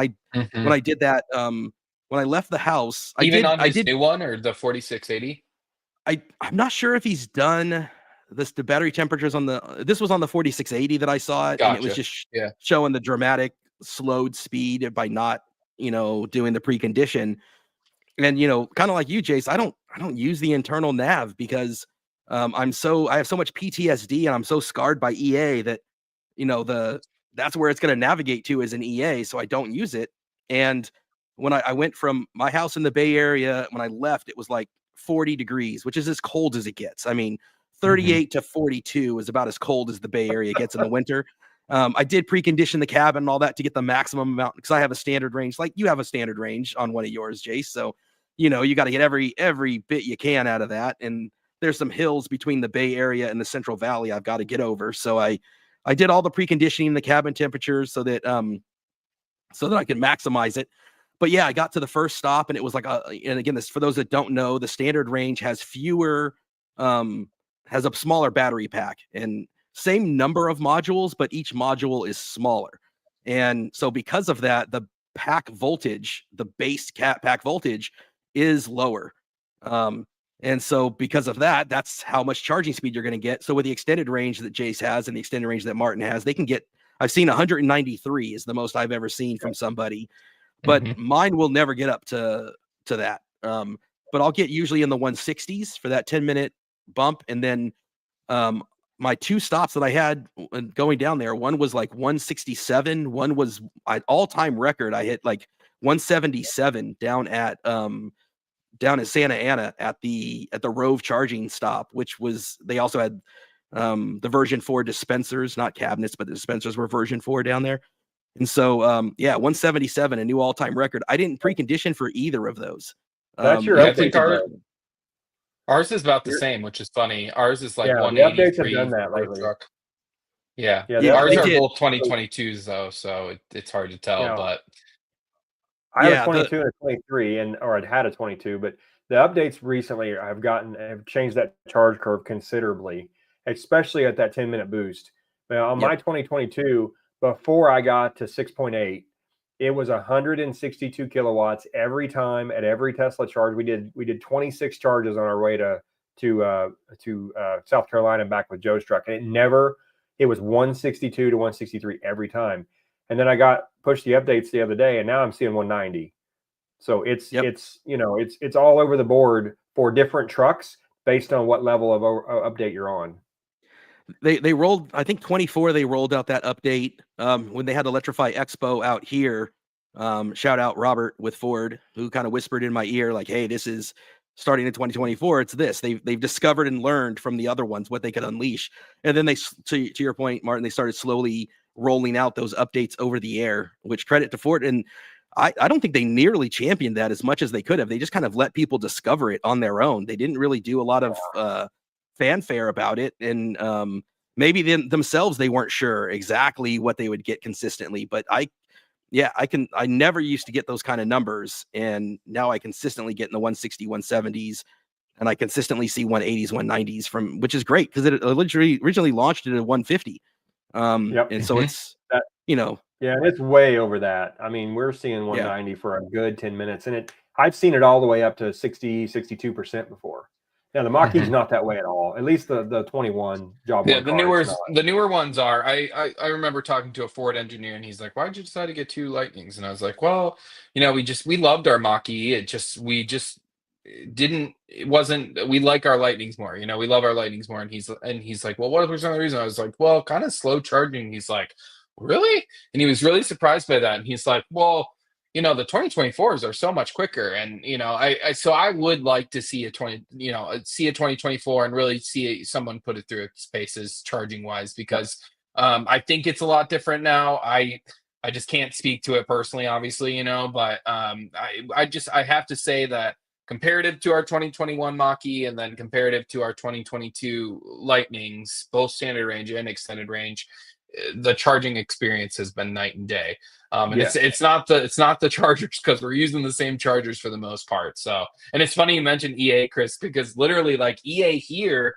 when I did that, when I left the house, Even on I his did new one or the 4680. I'm not sure if he's done the battery temperatures on this was on the 4680 that I saw it, and it was Gotcha. just Yeah. showing the dramatic slowed speed by not, doing the precondition. And kind of like you, Jace, I don't use the internal nav because I have so much PTSD and I'm so scarred by EA that that's where it's going to navigate to is an EA, so I don't use it. And when I went from my house in the Bay Area, when I left, it was like 40 degrees, which is as cold as it gets. I mean, 38 to 42 is about as cold as the Bay Area gets in the winter. I did precondition the cabin and all that to get the maximum amount because I have a standard range, like you have a standard range on one of yours, Jace. So, you got to get every bit you can out of that. And there's some hills between the Bay Area and the Central Valley I've got to get over. So I did all the preconditioning in the cabin temperatures so that I can maximize it. But yeah, I got to the first stop and it was like and again, this for those that don't know, the standard range has has a smaller battery pack and same number of modules, but each module is smaller. And so because of that, the pack voltage, the base pack voltage is lower. And so because of that, that's how much charging speed you're going to get. So with the extended range that Jace has and the extended range that Martin has, they can get, I've seen 193 is the most I've ever seen from somebody, but mine will never get up to that. But I'll get usually in the 160s for that 10-minute bump. And then my two stops that I had going down there, one was like 167. One was all-time record. I hit like 177 down at Santa Ana at the Rove charging stop, which was, they also had the version 4 dispensers, not cabinets, but the dispensers were version 4 down there. And so 177, a new all-time record. I didn't precondition for either of those. That's your I think update. ours is about the same, which is funny. Ours is like Yeah, the 183 updates have done that for a lately. truck. Yeah, Yeah, ours they are did. both 2022s though, so it's hard to tell. Yeah. But I have a 22 and a 23, or I'd had a 22, but the updates recently have changed that charge curve considerably, especially at that 10-minute boost. Now, on my 2022, before I got to 6.8, it was 162 kilowatts every time at every Tesla charge. We did 26 charges on our way to South Carolina back with Joe's truck, and it was 162 to 163 every time. And then I pushed the updates the other day, and now I'm seeing 190. So it's all over the board for different trucks based on what level of update you're on. They rolled, I think 24, they rolled out that update when they had Electrify Expo out here. Shout out Robert with Ford, who kind of whispered in my ear, like, hey, this is starting in 2024. It's this. They've discovered and learned from the other ones what they could unleash. And then to your point, Martin, they started slowly rolling out those updates over the air, which credit to Ford. And I don't think they nearly championed that as much as they could have. They just kind of let people discover it on their own. They didn't really do a lot of fanfare about it. And maybe themselves, they weren't sure exactly what they would get consistently. But I never used to get those kind of numbers. And now I consistently get in the 160, 170s. And I consistently see 180s, 190s which is great because it originally launched it at 150. And so it's that, yeah, and it's way over that. I mean, we're seeing 190 for a good 10 minutes, and I've seen it all the way up to 60, 62% before. Now the Mach-E's not that way at all. At least the 21 job. Yeah, the newer ones are. I remember talking to a Ford engineer, and he's like, "Why'd you decide to get two Lightnings?" And I was like, "Well, we loved our Mach-E. We like our Lightnings more. We love our Lightnings more." And he's like, "Well, what was the reason?" I was like, "Well, kind of slow charging." He's like, really? And he was really surprised by that. And he's like, well, the 2024s are so much quicker. And, so I would like to see see a 2024 and really see someone put it through its paces charging wise, because I think it's a lot different now. I just can't speak to it personally, obviously, but I have to say that comparative to our 2021 Mach-E and then comparative to our 2022 Lightnings, both standard range and extended range, the charging experience has been night and day. And it's not the chargers, because we're using the same chargers for the most part. So, and it's funny you mentioned EA, Chris, because literally like EA here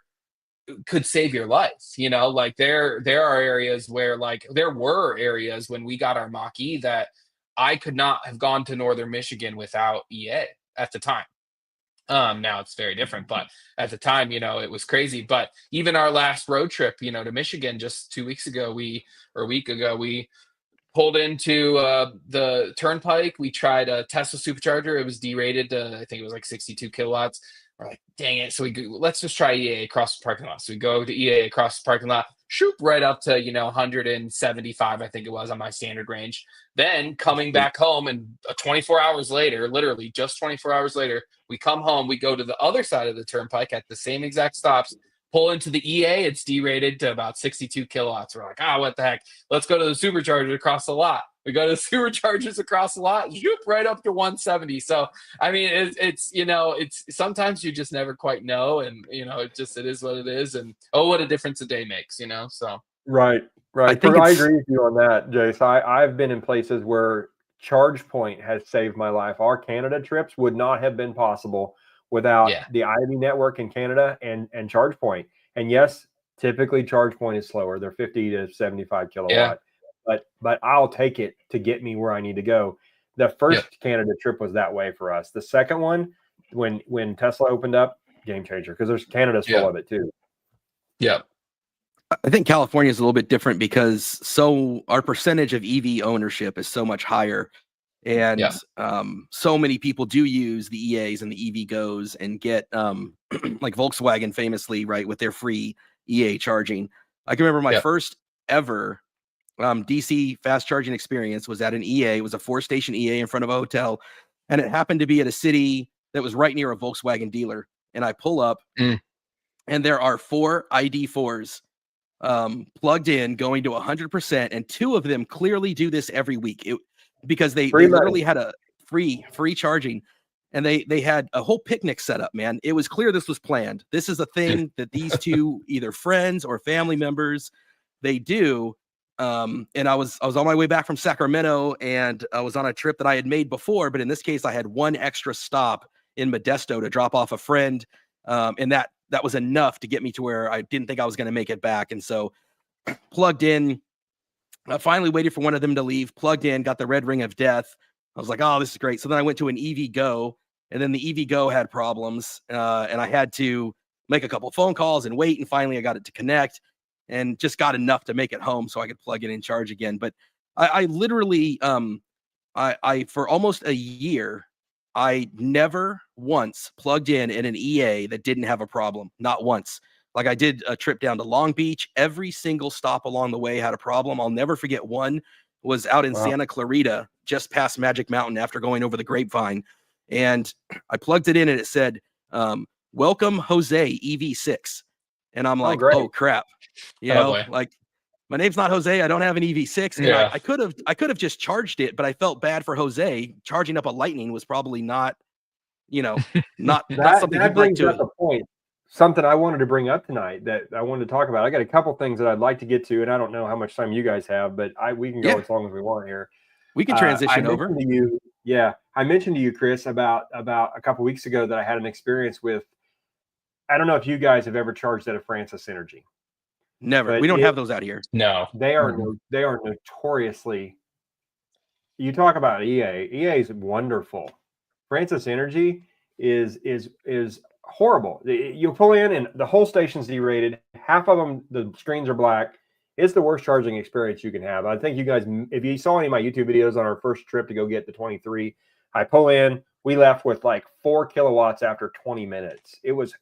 could save your life. Like there are areas where, like, there were areas when we got our Mach-E that I could not have gone to northern Michigan without EA at the time. Now it's very different, but at the time, it was crazy. But even our last road trip, to Michigan just 2 weeks ago, or a week ago, we pulled into the turnpike. We tried a Tesla supercharger. It was derated to, I think it was like 62 kilowatts. We're like, dang it. So let's just try EA across the parking lot. So we go to EA across the parking lot, shoot right up to, 175, I think it was, on my standard range. Then coming back home, and 24 hours later, literally just 24 hours later, we come home, we go to the other side of the turnpike at the same exact stops, pull into the EA, it's derated to about 62 kilowatts. We're like, what the heck? Let's go to the superchargers across the lot. We go to the superchargers across the lot, zoop right up to 170. So, I mean, it's sometimes you just never quite know. And, it is what it is. And, what a difference a day makes, so. Right. I think I it's- agree with you on that, Jace. I've been in places where ChargePoint has saved my life. Our Canada trips would not have been possible without the Ivy network in Canada and ChargePoint. And yes, typically ChargePoint is slower. They're 50 to 75 kilowatt. But I'll take it to get me where I need to go. The first Canada trip was that way for us. The second one, when Tesla opened up, game changer, because there's Canada's full of it too. Yeah. I think California is a little bit different because our percentage of EV ownership is so much higher. And so many people do use the EAs and the EV Goes and get like Volkswagen famously, right, with their free EA charging. I can remember my first ever DC fast charging experience was at an EA. It was a 4-station EA in front of a hotel, and it happened to be at a city that was right near a Volkswagen dealer. And I pull up, and there are 4 ID4s plugged in, going to 100%, and 2 of them clearly do this every week. Because they literally had a free charging, and they had a whole picnic set up, man. It was clear this was planned. This is a thing that these 2, either friends or family members, they do. And I was on my way back from Sacramento, and I was on a trip that I had made before, but in this case I had one extra stop in Modesto to drop off a friend. And that was enough to get me to where I didn't think I was going to make it back. And so plugged in, I finally waited for one of them to leave, plugged in, got the red ring of death. I was like, oh, this is great. So then I went to an EV Go, and then the EV Go had problems. And I had to make a couple phone calls and wait. And finally I got it to connect, and just got enough to make it home so I could plug it in, charge again. But I literally, I for almost a year, I never once plugged in an EA that didn't have a problem. Not once. Like, I did a trip down to Long Beach. Every single stop along the way had a problem. I'll never forget one was out in Santa Clarita, just past Magic Mountain, after going over the Grapevine. And I plugged it in, and it said, welcome Jose EV6. And I'm like, oh crap. Like, my name's not Jose. I don't have an EV6. And I could have just charged it, but I felt bad for Jose. Charging up a Lightning was probably not something he'd like to. The point. Something I wanted to bring up tonight that I wanted to talk about. I got a couple things that I'd like to get to, and I don't know how much time you guys have, but we can go as long as we want here. We can transition over. I mentioned to you, Chris, about a couple weeks ago that I had an experience with. I don't know if you guys have ever charged at a Francis Energy. Never. We don't have those out here. No, they are notoriously. You talk about EA. EA is wonderful. Francis Energy is horrible. You pull in, and the whole station's derated. Half of them, the screens are black. It's the worst charging experience you can have. I think you guys, if you saw any of my YouTube videos on our first trip to go get the 23, I pull in. We left with like 4 kilowatts after 20 minutes. It was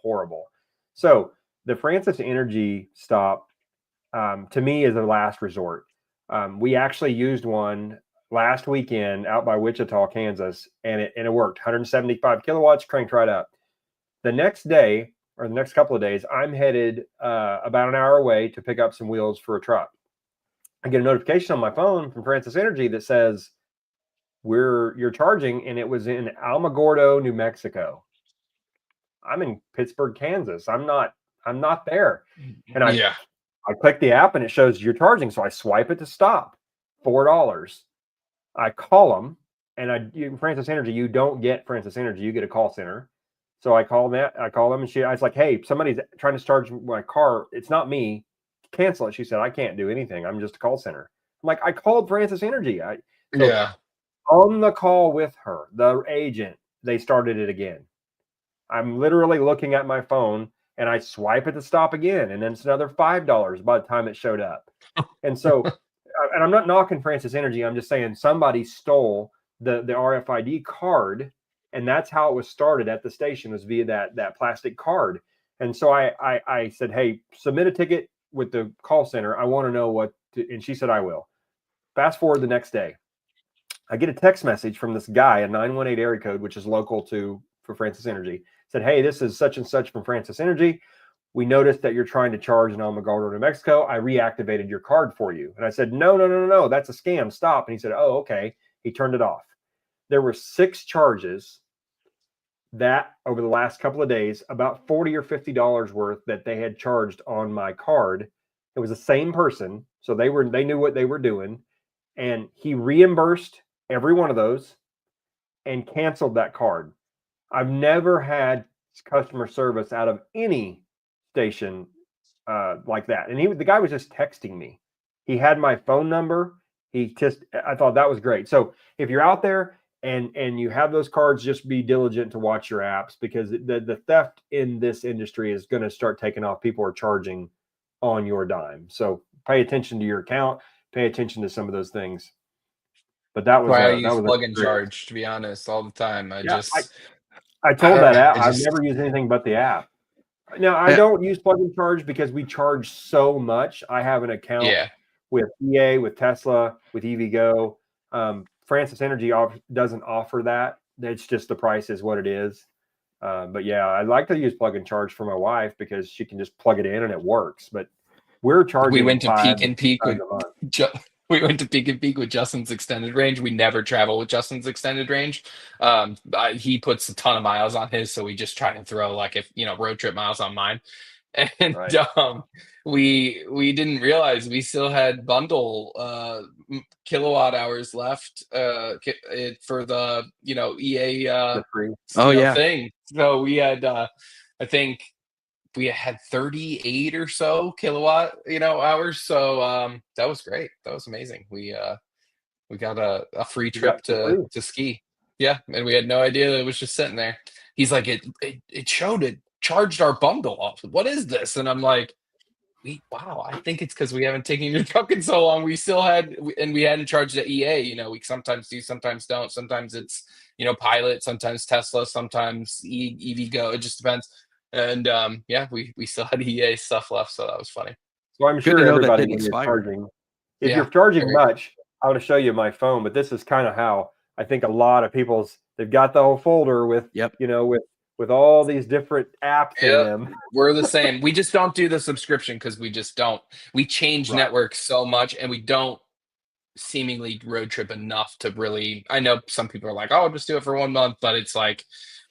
horrible. So the Francis Energy stop, to me, is a last resort. We actually used one last weekend out by Wichita, Kansas, and it worked. 175 kilowatts, cranked right up. The next day, or the next couple of days, I'm headed about an hour away to pick up some wheels for a truck. I get a notification on my phone from Francis Energy that says you're charging, and it was in Alamogordo, New Mexico. I'm in Pittsburgh, Kansas. I'm not there. And I click the app and it shows you're charging. So I swipe it to stop. $4. I call them, and Francis Energy, you don't get Francis Energy, you get a call center. So I call them, and I was like, hey, somebody's trying to charge my car. It's not me. Cancel it. She said, I can't do anything. I'm just a call center. I'm like, I called Francis Energy. On the call with her, the agent, they started it again. I'm literally looking at my phone, and I swipe it to stop again, and then it's another $5 by the time it showed up. And so, and I'm not knocking Francis Energy. I'm just saying somebody stole the RFID card, and that's how it was started at the station, was via that plastic card. And so I said, hey, submit a ticket with the call center. I want to know and she said, I will. Fast forward the next day, I get a text message from this guy, a 918 area code, which is local for Francis Energy. Said, hey, this is such and such from Francis Energy. We noticed that you're trying to charge in Alamogordo, New Mexico. I reactivated your card for you. And I said, no, that's a scam. Stop. And he said, oh, okay. He turned it off. There were 6 charges that over the last couple of days, about $40 or $50 worth that they had charged on my card. It was the same person. So they knew what they were doing. And he reimbursed every one of those and canceled that card. I've never had customer service out of any station like that. And the guy was just texting me. He had my phone number. I thought that was great. So if you're out there and you have those cards, just be diligent to watch your apps, because the theft in this industry is going to start taking off. People are charging on your dime. So pay attention to your account, pay attention to some of those things. But that was why I use plug and charge, to be honest, all the time. I told that app, I've never used anything but the app. Now, I don't use plug and charge because we charge so much. I have an account with EA, with Tesla, with EVgo. Francis Energy doesn't offer that. It's just the price is what it is. But yeah, I like to use plug and charge for my wife because she can just plug it in and it works. But we're charging. We went to Peak and Peak with Justin's extended range. We never travel with Justin's extended range. He puts a ton of miles on his, so we just try to throw road trip miles on mine. And we didn't realize we still had bundle kilowatt hours left for the EA thing. So we had I think we had 38 or so kilowatt hours. So that was great. That was amazing. We got a free trip to ski. Yeah, and we had no idea that it was just sitting there. He's like, it showed it charged our bundle off. What is this? And I'm like, wow, I think it's because we haven't taken your truck in so long. We still had, and we hadn't charged at EA. We sometimes do, sometimes don't. Sometimes it's Pilot, sometimes Tesla, sometimes EVgo. It just depends. And we still had EA stuff left, so that was funny. So I'm sure everybody, when you're charging, if you're charging much, I want to show you my phone. But this is kind of how I think a lot of they've got the whole folder with with all these different apps in them. We're the same. We just don't do the subscription because we just don't. We change networks so much, and we don't seemingly road trip enough to really. I know some people are like, "Oh, I'll just do it for 1 month," but it's like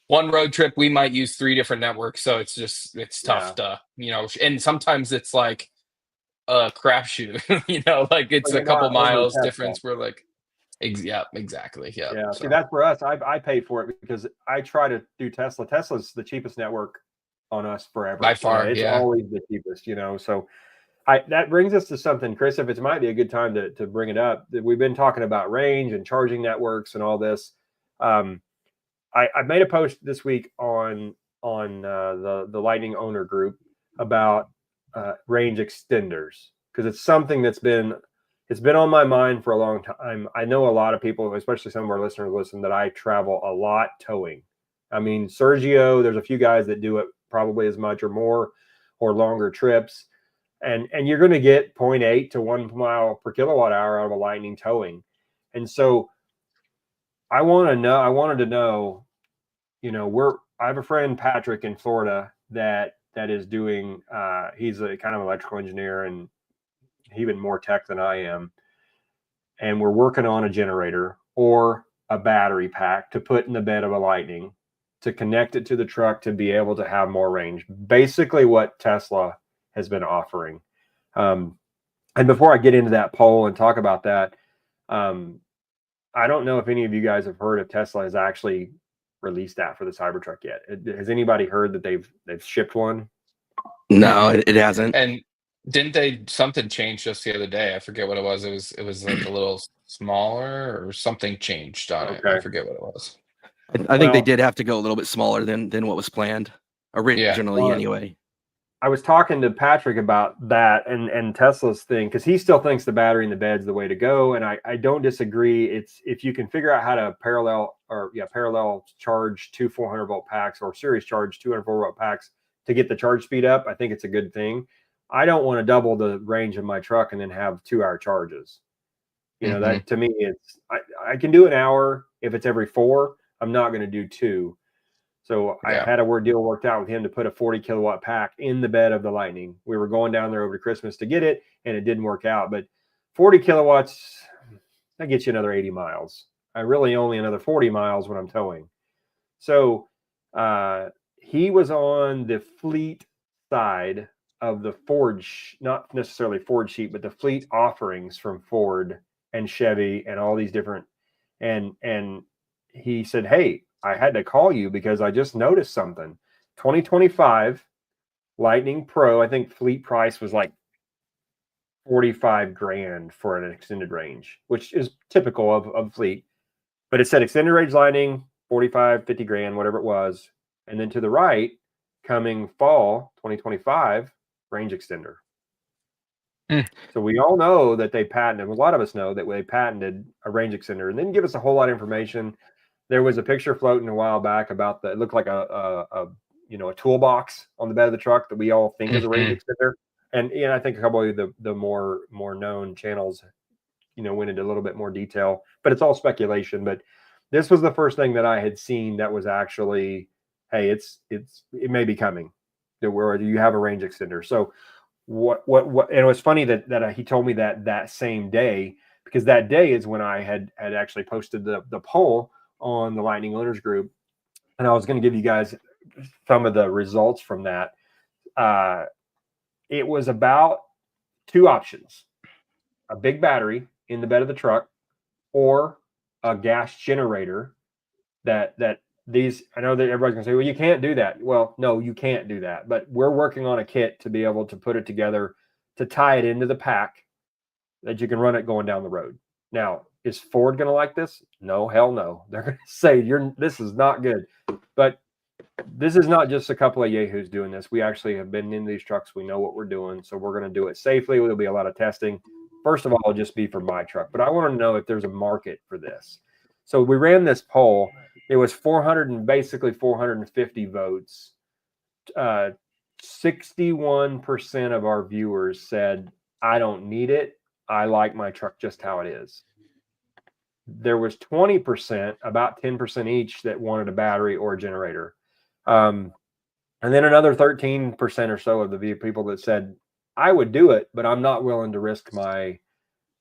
one road trip we might use 3 different networks, so it's tough to And sometimes it's like a crapshoot. Like it's a couple miles difference. We're like. Exactly. Yeah. See, that's for us. I pay for it because I try to do Tesla. Tesla's the cheapest network on us forever. By far, it's always the cheapest. So that brings us to something, Chris. If it might be a good time to bring it up, we've been talking about range and charging networks and all this. I made a post this week on the Lightning owner group about range extenders, because it's something that's been on my mind for a long time. I know a lot of people, especially some of our listeners, listen that I travel a lot towing. I mean, Sergio, there's a few guys that do it probably as much or more or longer trips. and you're going to get 0.8 to 1 mile per kilowatt hour out of a Lightning towing. And so I wanted to know, I have a friend, Patrick, in Florida that is doing, he's a kind of electrical engineer and even more tech than I am. And we're working on a generator or a battery pack to put in the bed of a Lightning to connect it to the truck to be able to have more range. Basically what Tesla has been offering. And before I get into that poll and talk about that, I don't know if any of you guys have heard if Tesla has actually released that for the Cybertruck yet. Has anybody heard that they've shipped one? No, it hasn't. And didn't something change just the other day? I forget what it was. It was like a little smaller or something changed on it. I forget what it was. I think they did have to go a little bit smaller than what was planned originally, anyway. I was talking to Patrick about that and Tesla's thing, because he still thinks the battery in the bed's the way to go, and I don't disagree. It's if you can figure out how to parallel charge 2 400-volt packs or series charge 204-volt packs to get the charge speed up, I think it's a good thing. I don't want to double the range of my truck and then have 2-hour charges. That to me, it's I can do an hour if it's every 4. I'm not going to do 2. So I had a deal worked out with him to put a 40 kilowatt pack in the bed of the Lightning. We were going down there over Christmas to get it, and it didn't work out. But 40 kilowatts, that gets you another 80 miles. I really only another 40 miles when I'm towing. So he was on the fleet side of the Ford, not necessarily Ford sheet, but the fleet offerings from Ford and Chevy and all these different. And he said, hey, I had to call you because I just noticed something. 2025 Lightning Pro, I think fleet price was like 45 grand for an extended range, which is typical of fleet. But it said extended range Lightning, 45, 50 grand, whatever it was. And then to the right, coming fall 2025, range extender. So we all know that they patented, a lot of us know that they patented a range extender, and didn't give us a whole lot of information. There was a picture floating a while back about it looked like a toolbox on the bed of the truck that we all think is a range extender. And I think a couple of the more known channels, went into a little bit more detail, but it's all speculation. But this was the first thing that I had seen that was actually, hey, it may be coming, where you have a range extender. So what and it was funny that he told me that same day, because that day is when I had actually posted the poll on the Lightning Owners Group, and I was going to give you guys some of the results from that. It was about 2 options: a big battery in the bed of the truck, or a gas generator. That these, I know that everybody's going to say, well, you can't do that. Well, no, you can't do that. But we're working on a kit to be able to put it together to tie it into the pack that you can run it going down the road. Now, is Ford going to like this? No, hell no. They're going to say, this is not good. But this is not just a couple of yahoos doing this. We actually have been in these trucks. We know what we're doing. So we're going to do it safely. There'll be a lot of testing. First of all, it'll just be for my truck. But I want to know if there's a market for this. So we ran this poll. It was 450 votes. 61% of our viewers said, I don't need it. I like my truck just how it is. There was 20%, about 10% each, that wanted a battery or a generator. And then another 13% or so of the people that said, I would do it, but I'm not willing to risk my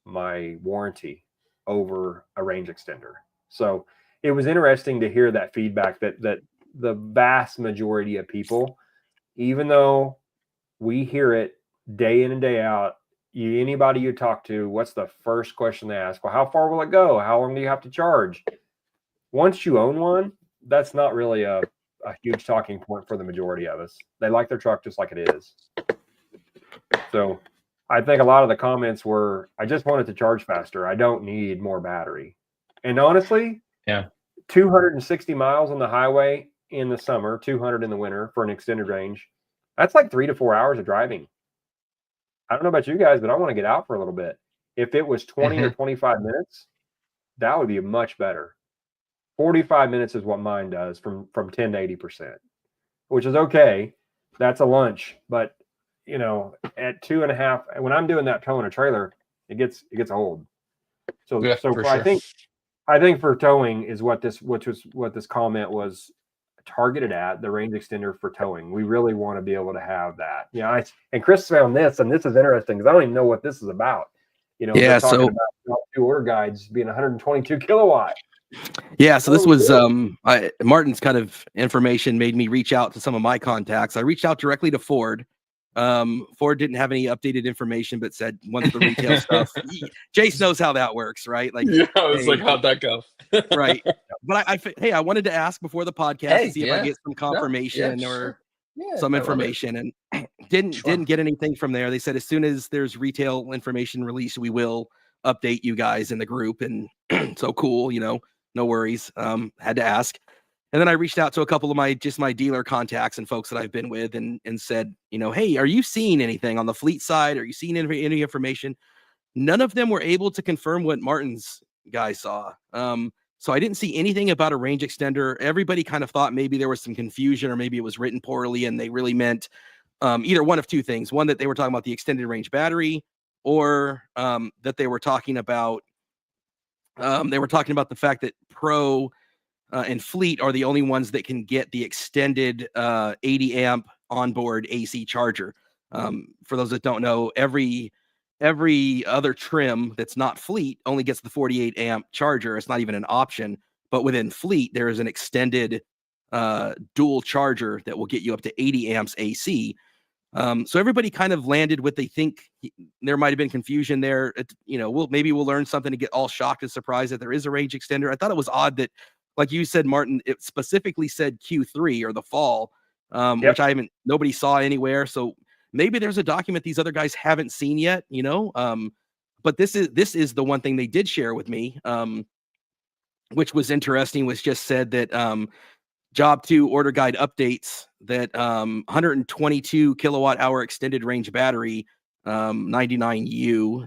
warranty over a range extender. So it was interesting to hear that feedback that the vast majority of people, even though we hear it day in and day out, anybody you talk to, what's the first question they ask? Well, how far will it go? How long do you have to charge? Once you own one, that's not really a huge talking point for the majority of us. They like their truck just like it is. So I think a lot of the comments were, I just wanted to charge faster. I don't need more battery. And honestly, 260 miles on the highway in the summer, 200 in the winter for an extended range, that's like 3 to 4 hours of driving. I don't know about you guys, but I want to get out for a little bit. If it was 20 or 25 minutes, that would be much better. 45 minutes is what mine does from 10 to 80%, which is okay. That's a lunch. But you know, at 2.5, when I'm doing that towing a trailer, it gets old. So Yeah, so for I sure. think for towing is what this comment was targeted at, the range extender for towing. We really want to be able to have that. Yeah, and Chris found this, and this is interesting because I don't even know what this is about. You know, they're talking about two order guides being 122 kilowatt. Yeah, so this was Martin's kind of information made me reach out to some of my contacts. I reached out directly to Ford. Ford didn't have any updated information, but said once the retail stuff. Jace knows how that works, right? Like, yeah, I was hey, like, how'd that go? right. But hey, I wanted to ask before the podcast to see if I get some confirmation or some information, and didn't get anything from there. They said as soon as there's retail information released, we will update you guys in the group. And so cool, you know, no worries. Had to ask. And then I reached out to a couple of my dealer contacts and folks that I've been with and said, you know, hey, are you seeing anything on the fleet side? Are you seeing any information? None of them were able to confirm what Martin's guy saw. So I didn't see anything about a range extender. Everybody kind of thought maybe there was some confusion or maybe it was written poorly and they really meant either one of two things. One, that they were talking about the extended range battery, or that they were talking about the fact that Pro and Fleet are the only ones that can get the extended 80 amp onboard AC charger. For those that don't know, every other trim that's not Fleet only gets the 48 amp charger. It's not even an option. But within Fleet, there is an extended dual charger that will get you up to 80 amps AC. So everybody kind of landed with, they think there might have been confusion there. You know, maybe we'll learn something to get all shocked and surprised that there is a range extender. I thought it was odd that, like you said, Martin, it specifically said Q3 or the fall, which nobody saw anywhere. So maybe there's a document these other guys haven't seen yet, you know. But this is the one thing they did share with me, which was interesting, was just said that Job 2 order guide updates that 122 kilowatt hour extended range battery, 99U,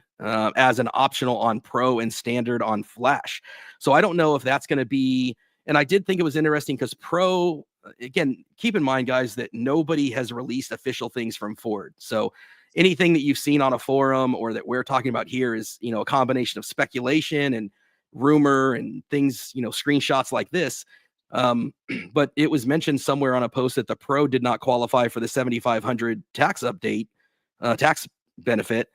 as an optional on Pro and standard on Flash. So I don't know if that's going to be, and I did think it was interesting because Pro, again, keep in mind, guys, that nobody has released official things from Ford. So anything that you've seen on a forum or that we're talking about here is, you know, a combination of speculation and rumor and things, you know, screenshots like this. But it was mentioned somewhere on a post that the Pro did not qualify for the 7,500 tax update, tax benefit,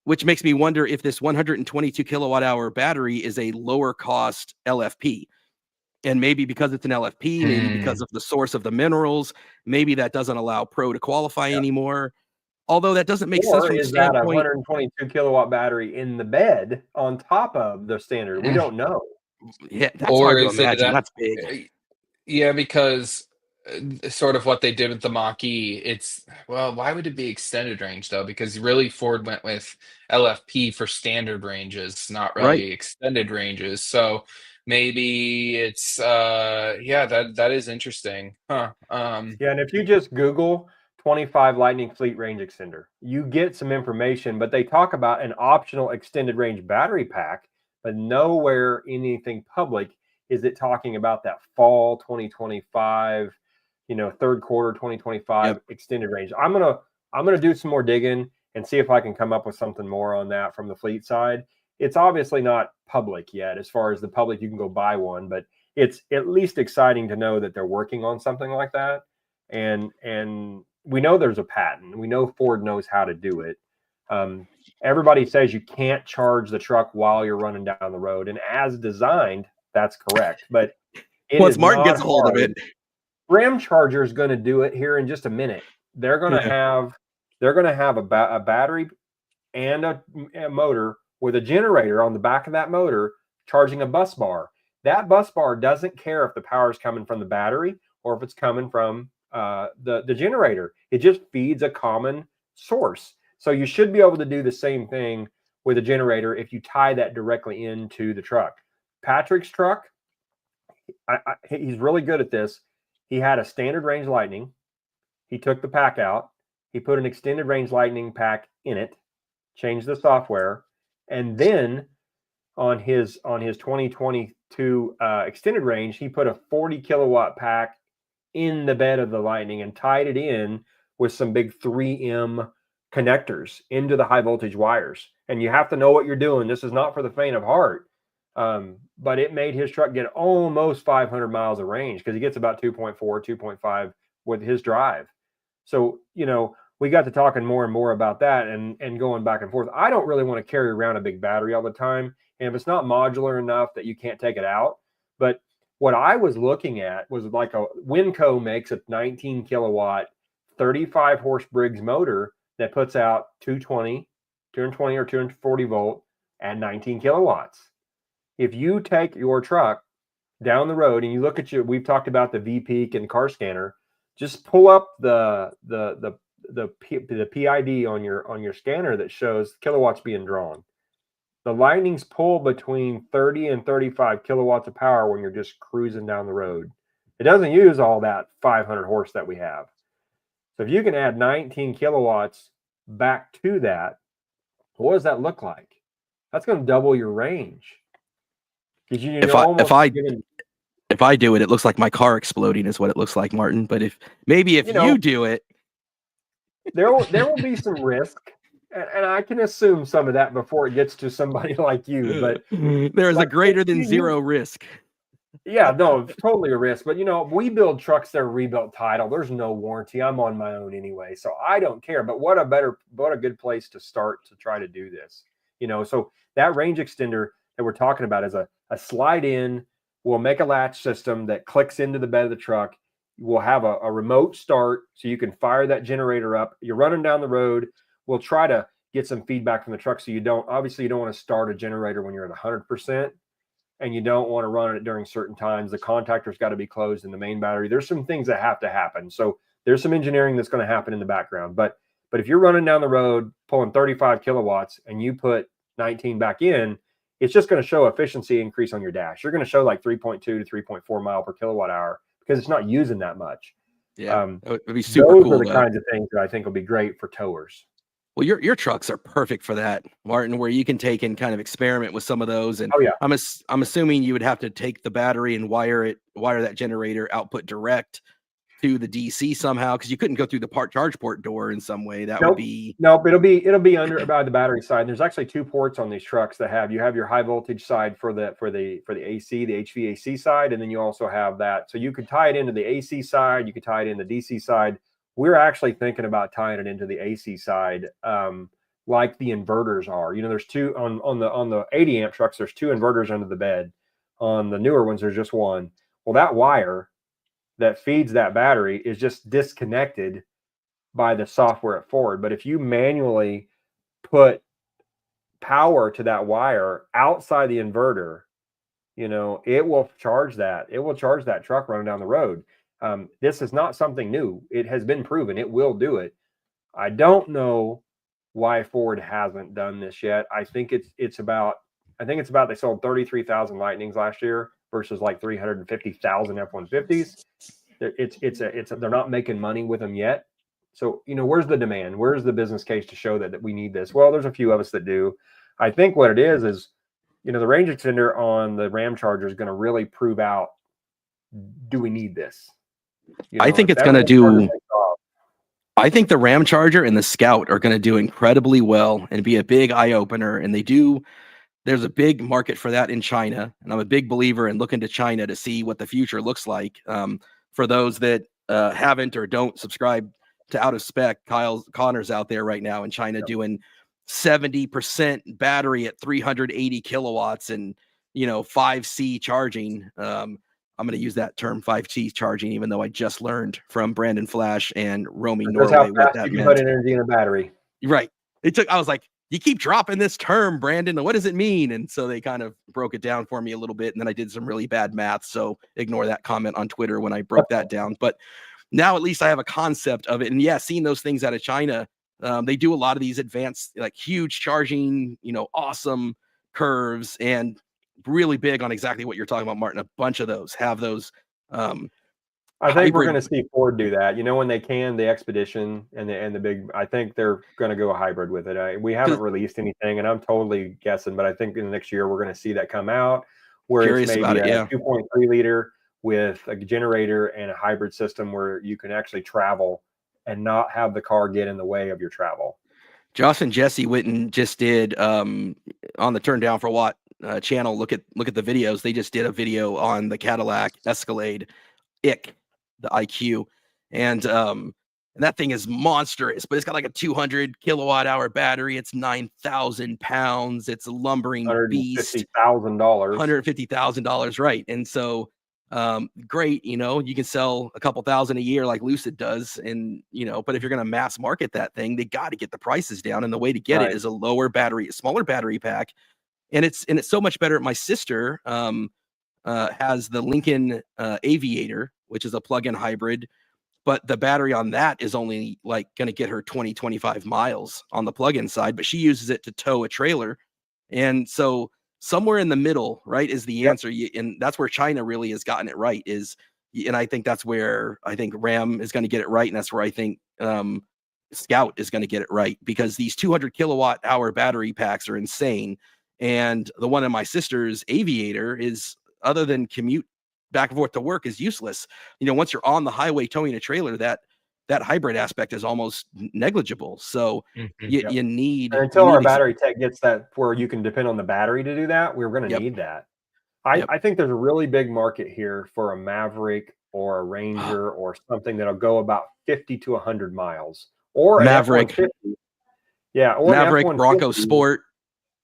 which makes me wonder if this 122 kilowatt hour battery is a lower cost LFP. And maybe because it's an LFP, maybe because of the source of the minerals, maybe that doesn't allow Pro to qualify anymore. Although that doesn't make sense from the standpoint. That a 122 kilowatt battery in the bed on top of the standard? We don't know. Yeah, that's hard to imagine. That's big. Yeah, because sort of what they did with the Mach-E, it's, well, why would it be extended range though? Because really Ford went with LFP for standard ranges, not really extended ranges. So maybe it's that is interesting. Huh. And if you just Google 25 Lightning Fleet range extender, you get some information, but they talk about an optional extended range battery pack, but nowhere in anything public is it talking about that fall 2025, you know, third quarter 2025 extended range. I'm gonna do some more digging and see if I can come up with something more on that from the Fleet side. It's obviously not public yet. As far as the public, you can go buy one, but it's at least exciting to know that they're working on something like that. And we know there's a patent. We know Ford knows how to do it. Everybody says you can't charge the truck while you're running down the road, and as designed, that's correct. But once Martin gets a hold of it, Ram Charger is going to do it here in just a minute. They're going to have a battery and a motor with a generator on the back of that motor charging a bus bar. That bus bar doesn't care if the power is coming from the battery or if it's coming from the generator. It just feeds a common source. So you should be able to do the same thing with a generator if you tie that directly into the truck. Patrick's truck, he's really good at this. He had a standard range Lightning. He took the pack out. He put an extended range Lightning pack in it, changed the software, and then on his 2022 extended range, he put a 40 kilowatt pack in the bed of the Lightning and tied it in with some big 3M connectors into the high voltage wires. And you have to know what you're doing. This is not for the faint of heart. But it made his truck get almost 500 miles of range because he gets about 2.4, 2.5 with his drive. So, we got to talking more and more about that and going back and forth. I don't really want to carry around a big battery all the time. And if it's not modular enough that you can't take it out. But what I was looking at was like a Winco makes a 19 kilowatt, 35 horse Briggs motor that puts out 220 or 240 volt at 19 kilowatts. If you take your truck down the road and you look at we've talked about the V-Peak and car scanner, just pull up the PID on your scanner that shows kilowatts being drawn. The Lightnings pull between 30 and 35 kilowatts of power when you're just cruising down the road. It doesn't use all that 500 horse that we have. So if you can add 19 kilowatts back to that, what does that look like? That's going to double your range. If I do it, it looks like my car exploding is what it looks like, Martin. But if you do it, there will be some risk, and I can assume some of that before it gets to somebody like you. But there's a greater than zero risk. Yeah, no, totally a risk. But we build trucks that are rebuilt title. There's no warranty. I'm on my own anyway, so I don't care. But what a good place to start to try to do this. So that range extender that we're talking about is a slide in. We'll make a latch system that clicks into the bed of the truck. We'll have a remote start so you can fire that generator up. You're running down the road. We'll try to get some feedback from the truck so you don't want to start a generator when you're at 100%, and you don't want to run it during certain times. The contactor's got to be closed in the main battery. There's some things that have to happen. So there's some engineering that's going to happen in the background. But if you're running down the road pulling 35 kilowatts and you put 19 back in, it's just going to show efficiency increase on your dash. You're going to show like 3.2 to 3.4 mile per kilowatt hour because it's not using that much. Yeah, it would be super cool. Those are the kinds of things that I think will be great for towers. Well, your trucks are perfect for that, Martin, where you can take and kind of experiment with some of those. And I'm assuming you would have to take the battery and wire that generator output direct to the DC somehow, because you couldn't go through the charge port door in some way. Would be it'll be under by the battery side. And there's actually two ports on these trucks that have your high voltage side for the AC, the HVAC side, and then you also have that. So you could tie it into the AC side, you could tie it in the DC side. We're actually thinking about tying it into the AC side, like the inverters are. There's two on the 80 amp trucks. There's two inverters under the bed. On the newer ones, there's just one. Well, that wire that feeds that battery is just disconnected by the software at Ford. But if you manually put power to that wire outside the inverter, it will charge that. It will charge that truck running down the road. This is not something new. It has been proven. It will do it. I don't know why Ford hasn't done this yet. I think it's about they sold 33,000 Lightnings last year versus like 350,000 F-150s. They're not making money with them yet. So, where's the demand? Where's the business case to show that we need this? Well, there's a few of us that do. I think what it is, the range extender on the Ram Charger is going to really prove out, do we need this? I think it's going to do. I think the Ram Charger and the Scout are going to do incredibly well and be a big eye opener. And there's a big market for that in China. And I'm a big believer in looking to China to see what the future looks like. For those that haven't or don't subscribe to Out of Spec, Connor's out there right now in China doing 70% battery at 380 kilowatts and 5C charging. I'm going to use that term 5C charging, even though I just learned from Brandon Flash and roaming Norway how fast what that you can meant. put energy in a battery. Right. I was like, you keep dropping this term, Brandon. What does it mean? And so they kind of broke it down for me a little bit. And then I did some really bad math. So ignore that comment on Twitter when I broke that down. But now at least I have a concept of it. And yeah, seeing those things out of China, they do a lot of these advanced, like huge charging, awesome curves, and really big on exactly what you're talking about, Martin. A bunch of those have those. I think we're going to see Ford do that. When they can, the Expedition and the big. I think they're going to go a hybrid with it. We haven't released anything, and I'm totally guessing, but I think in the next year we're going to see that come out where it's maybe a 2.3 liter with a generator and a hybrid system where you can actually travel and not have the car get in the way of your travel. Josh and Jesse went and just did on the Turn Down for What channel. Look at the videos. They just did a video on the Cadillac Escalade IC, the IQ, and that thing is monstrous. But it's got like a 200 kilowatt hour battery. It's 9,000 pounds. It's a lumbering beast. $150,000. $150,000, right? And so great, you can sell a couple thousand a year like Lucid does, and but if you're going to mass market that thing, they got to get the prices down, and the way to get it is a smaller battery pack, and it's so much better. My sister has the Lincoln Aviator, which is a plug-in hybrid, but the battery on that is only like going to get her 20-25 miles on the plug-in side, but she uses it to tow a trailer, and so somewhere in the middle, right, is the answer. And that's where China really has gotten it right, and I think that's where I think Ram is going to get it right. And that's where I think Scout is going to get it right, because these 200 kilowatt hour battery packs are insane. And the one in my sister's Aviator is, other than commute back and forth to work, is useless. Once you're on the highway towing a trailer, that hybrid aspect is almost negligible. So you need, and until our battery tech gets that where you can depend on the battery to do that, we're going to need that. I think there's a really big market here for a Maverick or a Ranger or something that'll go about 50 to 100 miles, or Maverick, or Maverick, Bronco Sport.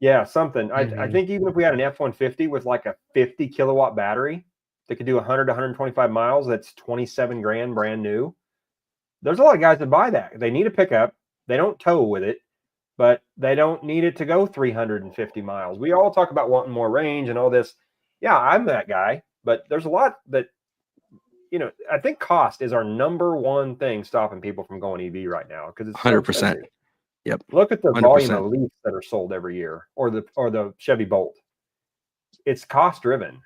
Yeah, something. I think even if we had an F-150 with like a 50 kilowatt battery that could do 100 to 125 miles, that's 27 grand brand new. There's a lot of guys that buy that. They need a pickup. They don't tow with it, but they don't need it to go 350 miles. We all talk about wanting more range and all this. Yeah, I'm that guy, but there's a lot that, I think cost is our number one thing stopping people from going EV right now, because it's 100%. Yep. Look at the 100%. volume of Leafs that are sold every year, or the Chevy Bolt. It's cost driven.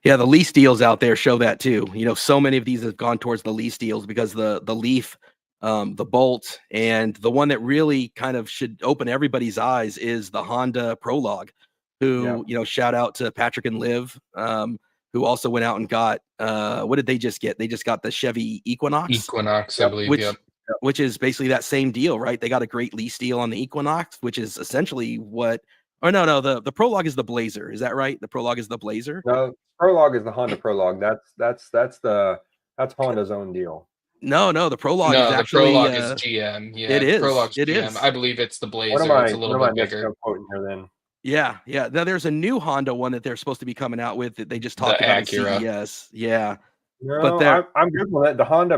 Yeah, the lease deals out there show that too. So many of these have gone towards the lease deals, because the Leaf, the Bolt, and the one that really kind of should open everybody's eyes is the Honda Prologue, who, shout out to Patrick and Liv, who also went out and got, what did they just get? They just got the Chevy Equinox, I believe, which is basically that same deal, right? They got a great lease deal on the Equinox, which is essentially what, the Prologue is the Blazer. Is that right? The Prologue is the Blazer? No, Prologue is the Honda Prologue. That's Honda's own deal. No, the Prologue is actually the Prologue is GM. Yeah, it is. Prologue's it GM. is. I believe it's the Blazer. It's a little bit bigger. Quoting here then. Yeah. Now there's a new Honda one that they're supposed to be coming out with that they just talked about at CES. Yeah. No, but I'm good with it. The Honda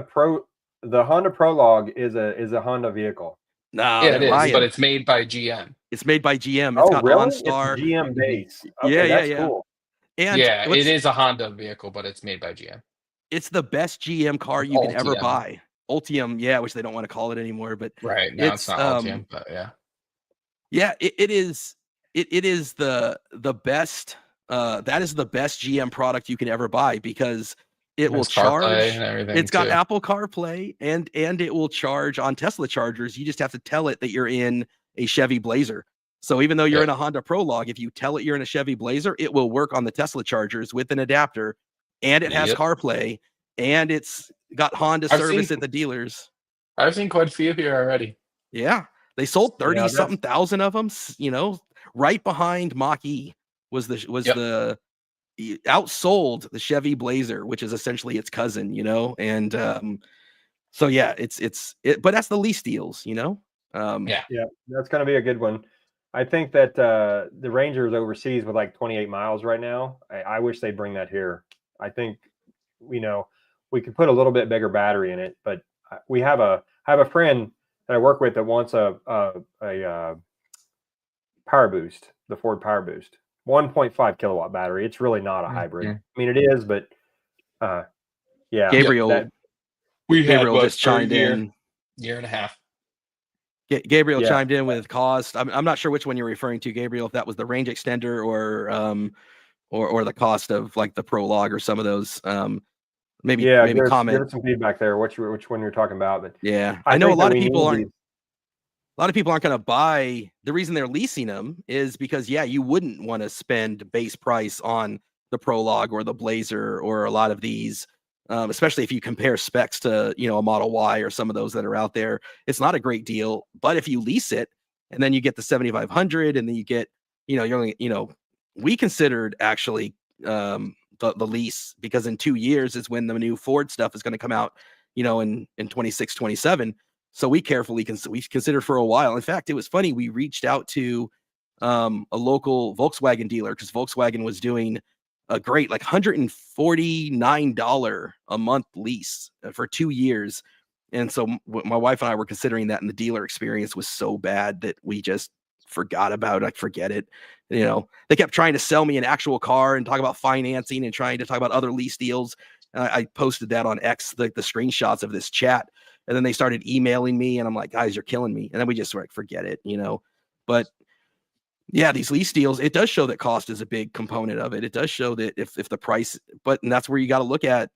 Prologue is a Honda vehicle. No, it is, but it's made by GM. It's made by GM. It's got really? OnStar. It's GM base. Okay, that's cool. And it is a Honda vehicle, but it's made by GM. It's the best GM car you can ever buy. Ultium, which they don't want to call it anymore, but right now it's not Ultium, but it is. It is the best. That is the best GM product you can ever buy, because it will charge. And everything it's got Apple CarPlay, and it will charge on Tesla chargers. You just have to tell it that you're in a Chevy Blazer. So even though you're in a Honda Prologue, if you tell it you're in a Chevy Blazer, it will work on the Tesla chargers with an adapter, and it has CarPlay, and it's got Honda service at the dealers. I've seen quite a few here already. Yeah, they sold 30-something thousand of them. Right behind Mach-E was the outsold the Chevy Blazer, which is essentially its cousin, and so but that's the lease deals, that's going to be a good one. I think that the Ranger's overseas with like 28 miles right now. I wish they'd bring that here. I think we could put a little bit bigger battery in it, but I have a friend that I work with that wants a Power Boost, the Ford Power Boost, 1.5 kilowatt battery. It's really not a hybrid. I mean, it is, but Gabriel just chimed in. Year and a half. Gabriel chimed in with cost. I'm not sure which one you're referring to, Gabriel, if that was the range extender or the cost of like the Prologue or some of those. Maybe comment. Give some feedback there. Which one you're talking about? But I know a lot of people aren't. A lot of people aren't going to buy. The reason they're leasing them is because you wouldn't want to spend base price on the Prologue or the Blazer or a lot of these especially if you compare specs to, a Model Y or some of those that are out there. It's not a great deal. But if you lease it and then you get the 7,500 and then you get, you're only, we considered actually the lease, because in 2 years is when the new Ford stuff is going to come out, in 26, 27. So we carefully we considered for a while. In fact, it was funny. We reached out to a local Volkswagen dealer, because Volkswagen was doing a great like $149 a month lease for 2 years. And so my wife and I were considering that, and the dealer experience was so bad that we just forgot about it. Like, forget it. They kept trying to sell me an actual car and talk about financing and trying to talk about other lease deals. I posted that on X, the screenshots of this chat. And then they started emailing me, and I'm like, guys, you're killing me. And then we just were like, forget it, But yeah, these lease deals, it does show that cost is a big component of it. It does show that if the price, and that's where you got to look at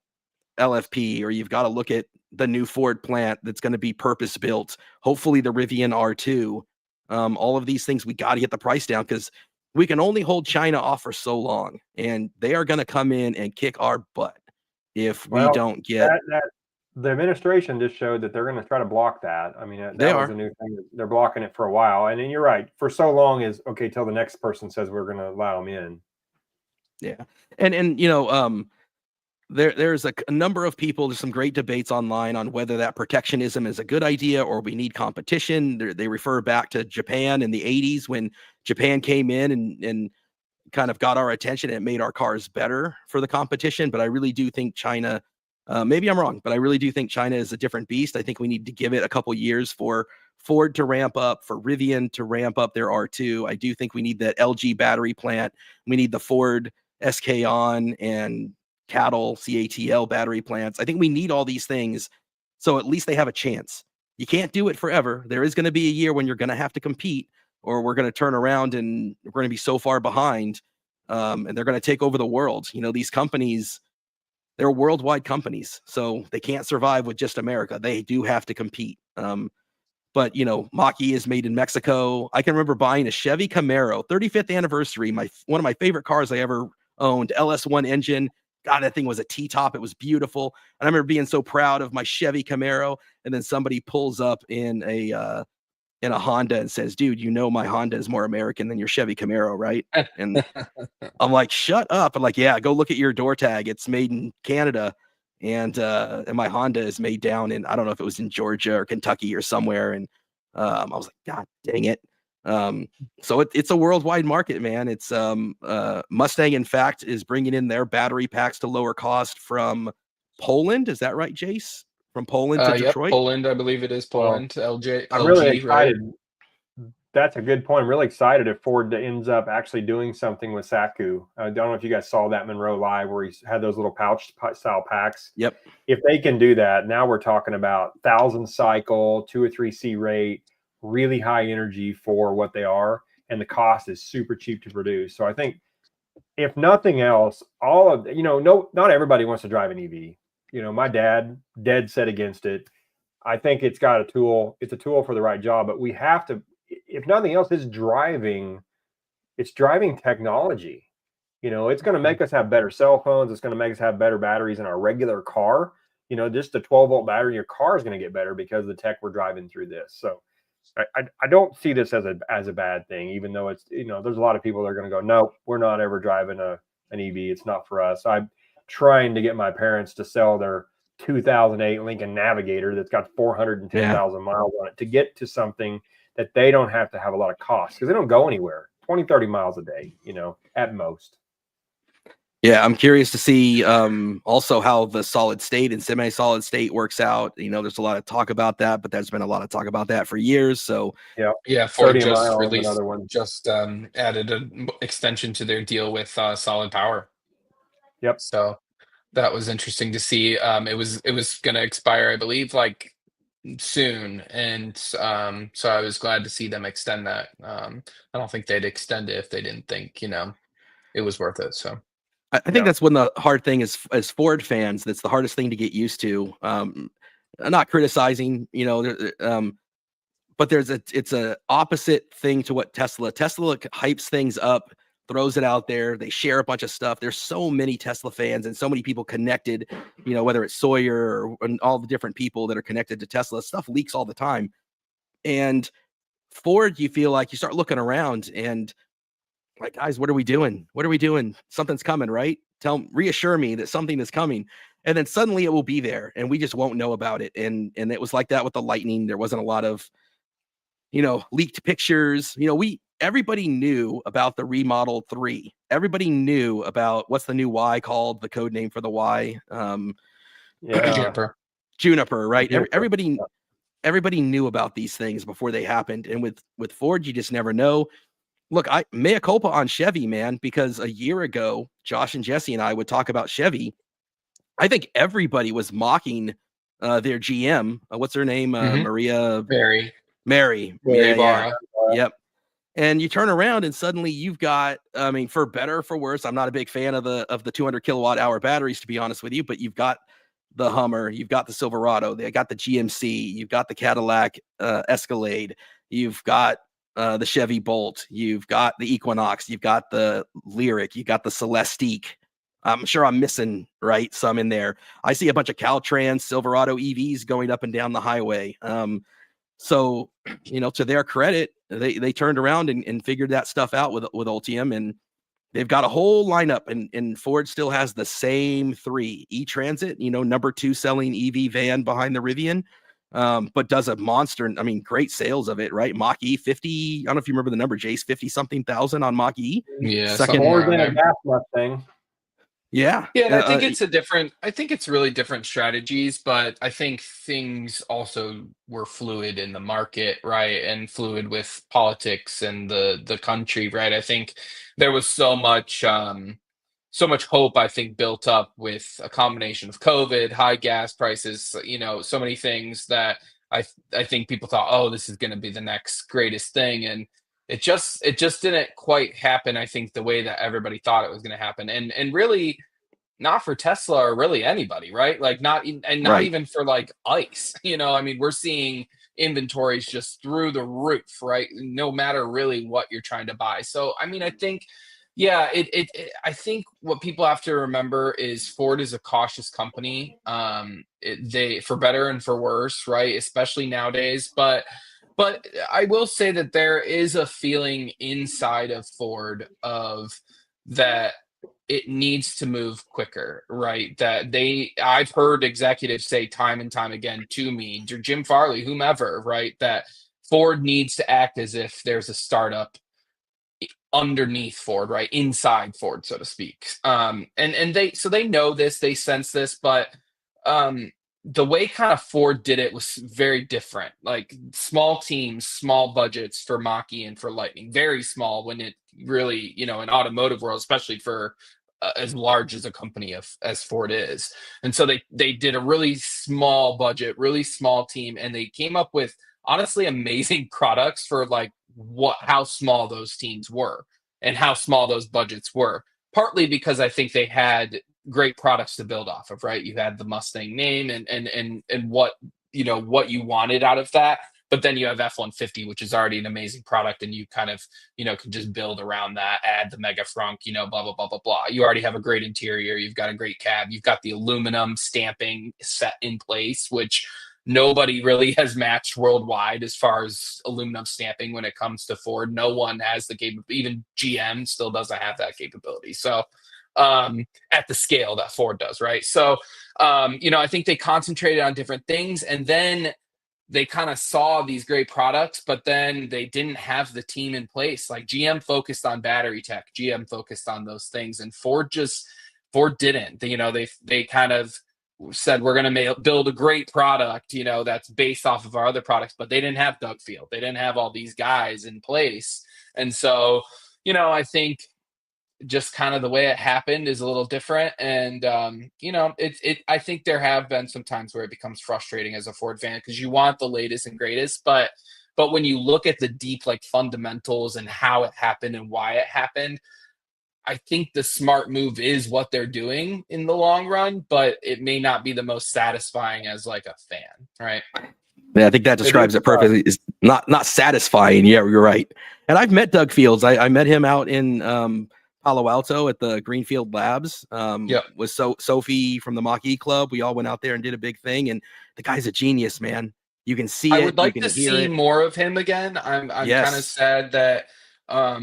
LFP, or you've got to look at the new Ford plant that's going to be purpose built. Hopefully the Rivian R2. All of these things, we got to get the price down, because we can only hold China off for so long, and they are going to come in and kick our butt if we don't get that. The administration just showed that they're going to try to block that. I mean, that was a new thing. They're blocking it for a while. And then you're right. For so long is okay till the next person says we're going to allow them in. Yeah. And there's a number of people, there's some great debates online on whether that protectionism is a good idea or we need competition. They refer back to Japan in the 80s, when Japan came in and kind of got our attention and made our cars better for the competition. But I really do think China, maybe I'm wrong, but I really do think China is a different beast. I think we need to give it a couple years for Ford to ramp up, for Rivian to ramp up their R2. I do think we need that LG battery plant. We need the Ford SK-On and CATL battery plants. I think we need all these things, so at least they have a chance. You can't do it forever. There is going to be a year when you're going to have to compete, or we're going to turn around and we're going to be so far behind, and they're going to take over the world. These companies, they're worldwide companies, so they can't survive with just America. They do have to compete. But Mach-E is made in Mexico. I can remember buying a Chevy Camaro, 35th anniversary, one of my favorite cars I ever owned, LS1 engine. God, that thing was a T-top. It was beautiful. And I remember being so proud of my Chevy Camaro. And then somebody pulls up in a Honda and says, dude, my Honda is more American than your Chevy Camaro, right? And I'm like, shut up. I'm like, yeah, go look at your door tag. It's made in Canada. And my Honda is made down in, I don't know if it was in Georgia or Kentucky or somewhere. And I was like, God dang it. So it's a worldwide market, man. It's Mustang, in fact, is bringing in their battery packs to lower cost from Poland. Is that right, Jace? From Poland to Detroit? Yep, Poland, I believe it is Poland. Well, I'm LG, really excited. right? That's a good point. I'm really excited if Ford ends up actually doing something with Saku. I don't know if you guys saw that Monroe Live where he had those little pouch style packs. Yep. If they can do that, now we're talking about 1,000 cycle, 2 or 3 C rate, really high energy for what they are, and the cost is super cheap to produce. So I think, if nothing else, not everybody wants to drive an EV. My dad, dead set against it. I think it's got a tool. It's a tool for the right job, but we have to, if nothing else, it's driving technology. It's going to make us have better cell phones. It's going to make us have better batteries in our regular car. Just the 12-volt battery in your car is going to get better because of the tech we're driving through this. So I don't see this as a bad thing, even though it's, there's a lot of people that are going to go, no, we're not ever driving an EV. It's not for us. I'm trying to get my parents to sell their 2008 Lincoln Navigator that's got 410,000 miles on it to get to something that they don't have to have a lot of costs, because they don't go anywhere, 20, 30 miles a day, at most. Yeah, I'm curious to see also how the solid state and semi-solid state works out. There's a lot of talk about that, but there's been a lot of talk about that for years. So yeah, Ford just another released, one. just added an extension to their deal with Solid Power. Yep. So that was interesting to see. It was going to expire, I believe, like soon, and so I was glad to see them extend that. I don't think they'd extend it if they didn't think it was worth it. So I think that's when the hard thing is, as Ford fans, that's the hardest thing to get used to. I'm not criticizing, but it's a opposite thing to what Tesla hypes things up throws it out there. They share a bunch of stuff. There's so many Tesla fans and so many people connected, whether it's Sawyer or and all the different people that are connected to Tesla. Stuff leaks all the time. And Ford, you feel like you start looking around and like, guys, what are we doing? What are we doing? Something's coming, right? Reassure me that something is coming. And then suddenly it will be there and we just won't know about it. And it was like that with the Lightning. There wasn't a lot of, leaked pictures. Everybody knew about the remodel 3. Everybody knew about what's the new Y called, the code name for the Y. Juniper, right? Juniper. Everybody knew about these things before they happened. And with Ford, you just never know. Look, mea culpa on Chevy, man, because a year ago, Josh and Jesse and I would talk about Chevy. I think everybody was mocking their GM. What's her name? Mary. Yeah. Yep. And you turn around and suddenly you've got, for better or for worse, I'm not a big fan of the 200 kilowatt hour batteries, to be honest with you, but you've got the Hummer, you've got the Silverado, they got the GMC, you've got the Cadillac Escalade, you've got the Chevy Bolt, you've got the Equinox, you've got the Lyric, you got the Celestiq. I'm sure I'm missing some in there. I see a bunch of Caltrans, Silverado EVs going up and down the highway. So, to their credit, they turned around and figured that stuff out with Ultium, and they've got a whole lineup, and Ford still has the same 3 E-Transit, number 2 selling EV van behind the Rivian, but does a monster. Great sales of it, right? Mach-E 50. I don't know if you remember the number, Jace, 50 something thousand on Mach-E. Yeah, more than a gas Mustang. Yeah. And I think it's really different strategies, but I think things also were fluid in the market, right? And fluid with politics and the country, right? I think there was so much hope, I think, built up with a combination of COVID, high gas prices, so many things that I think people thought, oh, this is going to be the next greatest thing. And it just didn't quite happen, I think, the way that everybody thought it was going to happen. And really not for Tesla or really anybody, right? Like not even for like ICE. We're seeing inventories just through the roof, right? No matter really what you're trying to buy. So I think I think what people have to remember is Ford is a cautious company. They, for better and for worse, right? Especially nowadays. But I will say that there is a feeling inside of Ford of that it needs to move quicker, right? I've heard executives say time and time again to me, Jim Farley, whomever, right? That Ford needs to act as if there's a startup underneath Ford, right? Inside Ford, so to speak. And they know this, they sense this, but the way kind of Ford did it was very different. Like small teams, small budgets for Mach-E and for Lightning, very small when it really, in automotive world, especially for as large as a company as Ford is. And so they did a really small budget, really small team, and they came up with honestly amazing products for like how small those teams were and how small those budgets were. Partly because I think they had great products to build off of, right? You had the Mustang name and what you wanted out of that. But then you have F-150, which is already an amazing product, and you kind of, can just build around that, add the Mega Frunk, blah, blah, blah, blah, blah. You already have a great interior. You've got a great cab. You've got the aluminum stamping set in place, which nobody really has matched worldwide as far as aluminum stamping when it comes to Ford. No one has the capability. Even GM still doesn't have that capability. So at the scale that Ford does, right? So, I think they concentrated on different things, and then they kind of saw these great products, but then they didn't have the team in place. Like GM focused on battery tech, GM focused on those things, and Ford didn't. They kind of said, we're going to build a great product, that's based off of our other products, but they didn't have Doug Field. They didn't have all these guys in place. And so, I think just kind of the way it happened is a little different. And, I think there have been some times where it becomes frustrating as a Ford fan because you want the latest and greatest, but when you look at the deep, like fundamentals and how it happened and why it happened, I think the smart move is what they're doing in the long run, but it may not be the most satisfying as like a fan, right? Yeah, I think that describes it perfectly. It's not satisfying. Yeah, you're right. And I've met Doug Fields. I met him out in Palo Alto at the Greenfield Labs. With Sophie from the Mach E Club. We all went out there and did a big thing. And the guy's a genius, man. You can see it. I would like you to can hear see it. more of him again. I'm kind of Yes. sad that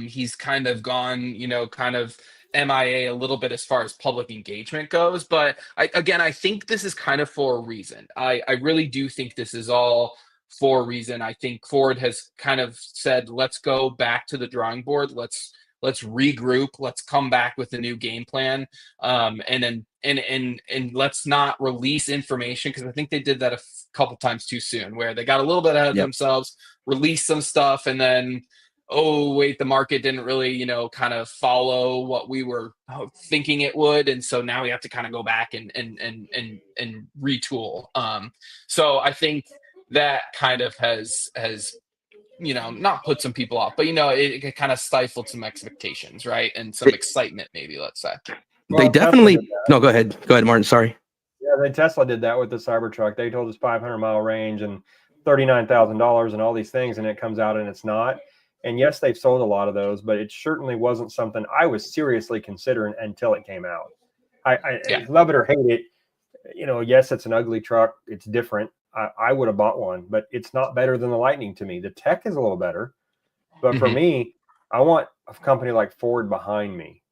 he's kind of gone, kind of MIA a little bit as far as public engagement goes. But I think this is kind of for a reason. I really do think this is all for a reason. I think Ford has kind of said, let's go back to the drawing board. Let's regroup. Let's come back with a new game plan. And then and let's not release information, because I think they did that a couple times too soon, where they got a little bit ahead of themselves, released some stuff, and then, oh wait, the market didn't really kind of follow what we were thinking it would, and so now we have to kind of go back and retool. So I think that kind of has not put some people off, but it kind of stifled some expectations, right? And some excitement, maybe, let's say. They definitely. No, go ahead, Martin. Sorry. Yeah, then Tesla did that with the Cybertruck. They told us 500-mile range and $39,000 and all these things, and it comes out and it's not. And yes, they've sold a lot of those, but it certainly wasn't something I was seriously considering until it came out. I love it or hate it. Yes, it's an ugly truck. It's different. I would have bought one, but it's not better than the Lightning to me. The tech is a little better, but for me, I want a company like Ford behind me.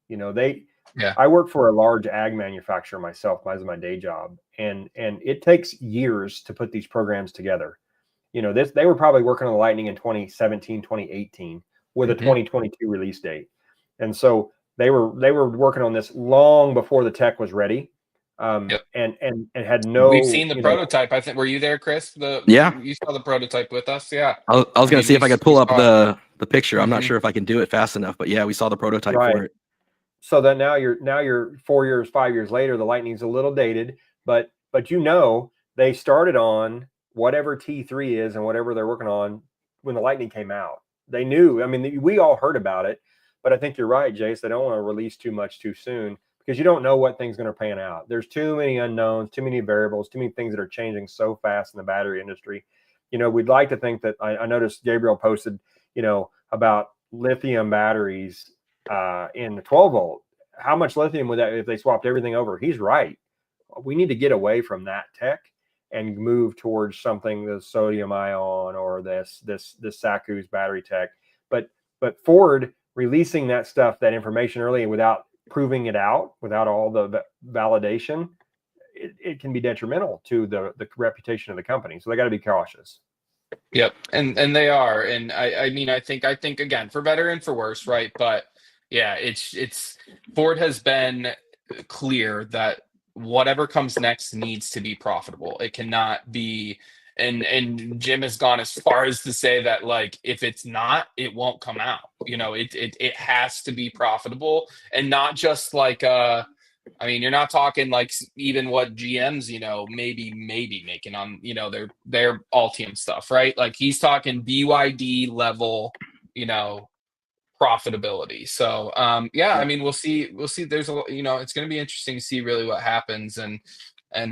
I work for a large ag manufacturer myself as my day job, and it takes years to put these programs together. They were probably working on the Lightning in 2017, 2018 with a 2022 release date. And so they were working on this long before the tech was ready. And had no. We've seen the prototype. I think, were you there, Chris? You saw the prototype with us. Yeah. I was going to see if I could pull up the picture. I'm not sure if I can do it fast enough, but yeah, we saw the prototype for it. So then now you're 4 years, 5 years later, the Lightning's a little dated, but they started on whatever T3 is and whatever they're working on when the Lightning came out. They knew. I mean, we all heard about it, but I think you're right, Jace. They don't want to release too much too soon, because you don't know what thing's going to pan out. There's too many unknowns, too many variables, too many things that are changing so fast in the battery industry. We'd like to think that I noticed Gabriel posted, about lithium batteries in the 12 volt. How much lithium would that, if they swapped everything over? He's right. We need to get away from that tech and move towards something, the sodium ion or this Saku's battery tech. But Ford releasing that stuff, that information early without proving it out, without all the validation, it can be detrimental to the reputation of the company. So they got to be cautious. Yep. And they are. And I mean, I think again, for better and for worse, right? But yeah, it's Ford has been clear that whatever comes next needs to be profitable. It cannot be, and Jim has gone as far as to say that, like, if it's not, it won't come out. It has to be profitable, and not just like I mean, you're not talking like even what GM's maybe making on their Altium stuff, right? Like, he's talking BYD level profitability. So I mean, we'll see. There's it's going to be interesting to see really what happens and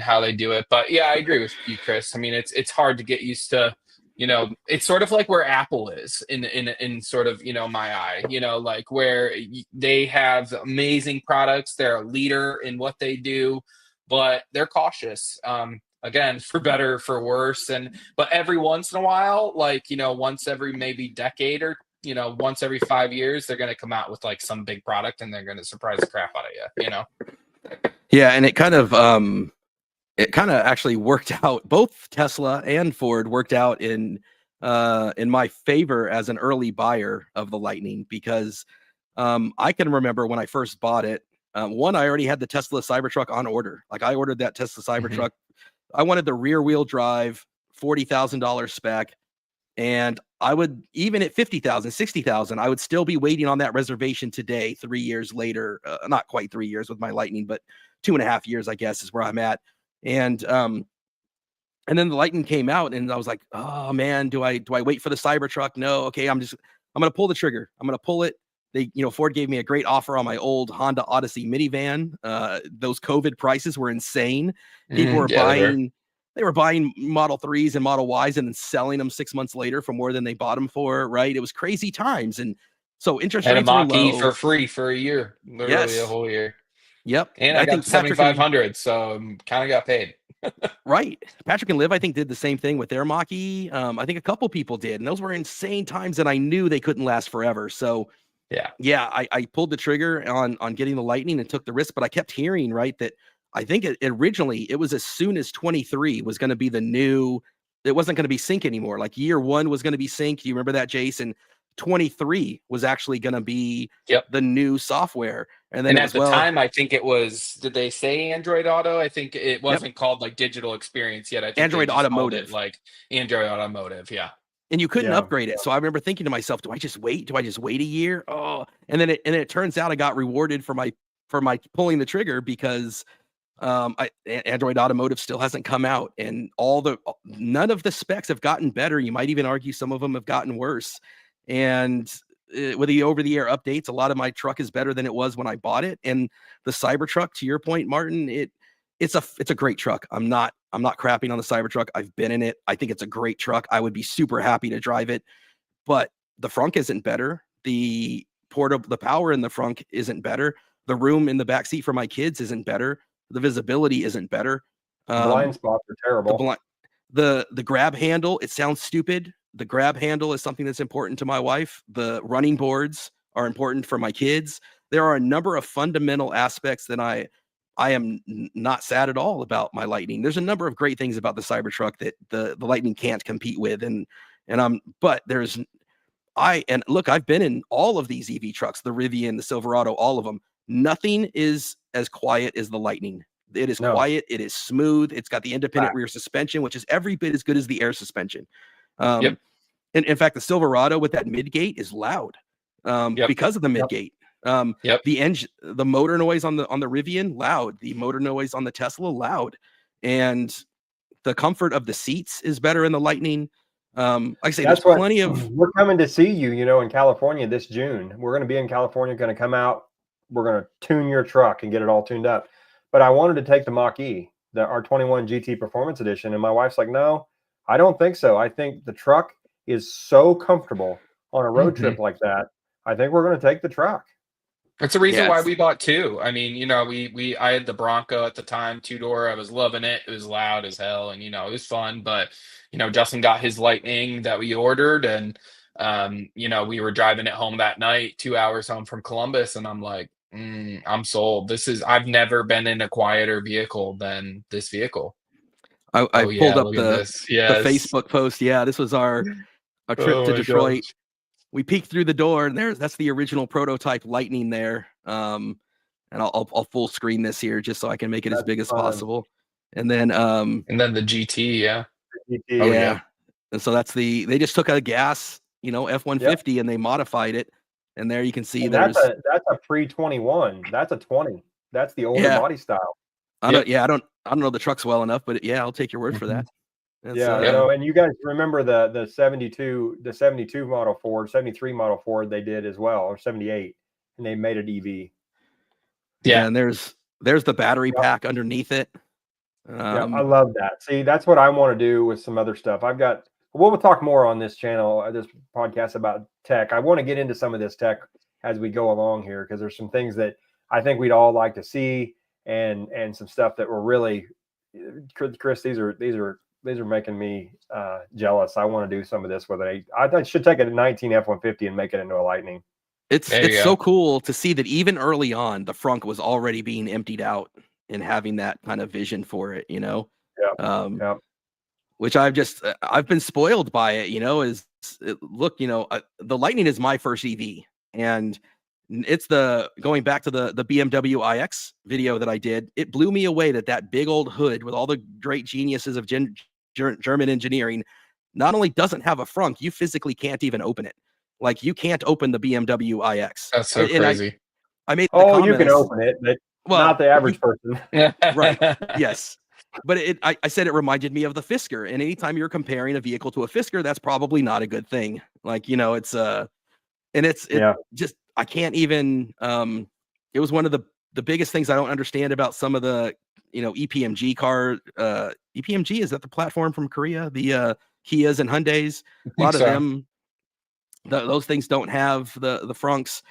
how they do it. But yeah, I agree with you, Chris. I mean, it's hard to get used to. It's sort of like where Apple is in sort of my eye. Like, where they have amazing products, they're a leader in what they do, but they're cautious. Again, for better, for worse, but every once in a while, like once every maybe decade or once every 5 years, they're going to come out with like some big product and they're going to surprise the crap out of you. Yeah, and it kind of actually worked out. Both Tesla and Ford worked out in my favor as an early buyer of the Lightning, because I can remember when I first bought it. I already had the Tesla Cybertruck on order. Like, I ordered that Tesla Cybertruck. I wanted the rear wheel drive, $40,000 spec. And I would, even at 50,000, 60,000, I would still be waiting on that reservation today, 3 years later. Not quite 3 years with my Lightning, but 2.5 years, I guess, is where I'm at. And then the Lightning came out, and I was like, oh man, do I wait for the Cybertruck? No. Okay. I'm going to pull the trigger. I'm going to pull it. Ford gave me a great offer on my old Honda Odyssey minivan. Those COVID prices were insane. People were buying they were buying Model 3s and Model Ys and then selling them 6 months later for more than they bought them for, right? It was crazy times. And so interest And a rates were Mach-E low. for free for a year, literally a Yes. whole year. Yep. And I I got think the Patrick and 7500, so kind of got paid. right. Patrick and Liv, I think, did the same thing with their Mach-E. I think a couple people did, and those were insane times that I knew they couldn't last forever. So yeah, I pulled the trigger on getting the Lightning and took the risk, but I kept hearing, right, that I think originally it was as soon as 23 was going to be the new, it wasn't going to be sync anymore. Like year 1 was going to be sync. Do you remember that, Jason? 23 was actually going to be the new software. And then And it at was, the time, I think it was, did they say Android Auto? I think it wasn't called like digital experience yet. I think they Android just called it Automotive. like Android Automotive. Yeah. And you couldn't upgrade it. So I remember thinking to myself, do I just wait? Do I just wait a year? Oh, and then it turns out I got rewarded for my pulling the trigger because Android Automotive still hasn't come out, and none of the specs have gotten better. You might even argue some of them have gotten worse. And with the over-the-air updates, a lot of my truck is better than it was when I bought it. And the Cybertruck, to your point, Martin, it's a great truck. I'm not crapping on the Cybertruck. I've been in it. I think it's a great truck. I would be super happy to drive it, but the frunk isn't better. The power in the frunk isn't better. The room in the back seat for my kids isn't better. The visibility isn't better. Blind spots are terrible. The grab handle, it sounds stupid. The grab handle is something that's important to my wife. The running boards are important for my kids. There are a number of fundamental aspects that I am not sad at all about my Lightning. There's a number of great things about the Cybertruck that the Lightning can't compete with. But I've been in all of these EV trucks, the Rivian, the Silverado, all of them. Nothing is as quiet as the Lightning. It is quiet. It is smooth. It's got the independent rear suspension, which is every bit as good as the air suspension. And in fact, the Silverado with that midgate is loud because of the midgate. The engine, the motor noise on the Rivian, loud. The motor noise on the Tesla, loud. And the comfort of the seats is better in the Lightning. Like I say, there's plenty of. We're coming to see you, in California this June. We're going to be in California, going to come out. We're going to tune your truck and get it all tuned up. But I wanted to take the Mach-E, the R21 GT Performance Edition, and my wife's like, no, I don't think so. I think the truck is so comfortable on a road trip like that. I think we're going to take the truck. That's the reason why we bought 2. I mean, I had the Bronco at the time, 2-door. I was loving it. It was loud as hell, and it was fun. But Justin got his Lightning that we ordered, and we were driving it home that night, 2 hours home from Columbus, and I'm like, I'm sold. I've never been in a quieter vehicle than this vehicle. I pulled up the Facebook post. Yeah, this was our trip to Detroit. Gosh. We peeked through the door, and that's the original prototype Lightning there. And I'll full screen this here just so I can make it as big as possible. And then the GT, yeah. And so they just took a gas, F-150 and they modified it. And there you can see that's a pre-21. That's a 20. That's the older body style. I don't know the trucks well enough, but I'll take your word for that. And you guys remember the 72 model Ford, 73 model Ford they did as well, or 78, and they made it EV. Yeah, and there's the battery pack underneath it. I love that. See, that's what I want to do with some other stuff. We'll talk more on this channel, this podcast about tech. I want to get into some of this tech as we go along here, because there's some things that I think we'd all like to see, and some stuff that we're really, Chris, these are making me jealous. I want to do some of this with it. I should take a 19 F-150 and make it into a Lightning. It's so cool to see that even early on, the frunk was already being emptied out and having that kind of vision for it, which I've been spoiled by it, the Lightning is my first EV, and it's going back to the BMW iX video that I did. It blew me away that big old hood with all the great geniuses of German engineering not only doesn't have a frunk, you physically can't even open it. Like, you can't open the BMW iX. That's so crazy. I made you can open it, but not the average person. Right. Yes. But I said it reminded me of the Fisker. And anytime you're comparing a vehicle to a Fisker, that's probably not a good thing. Like, just, I can't even, it was one of the biggest things I don't understand about some of the EPMG car. EPMG, is that the platform from Korea? The Kias and Hyundais. A lot of them, those things don't have the frunks.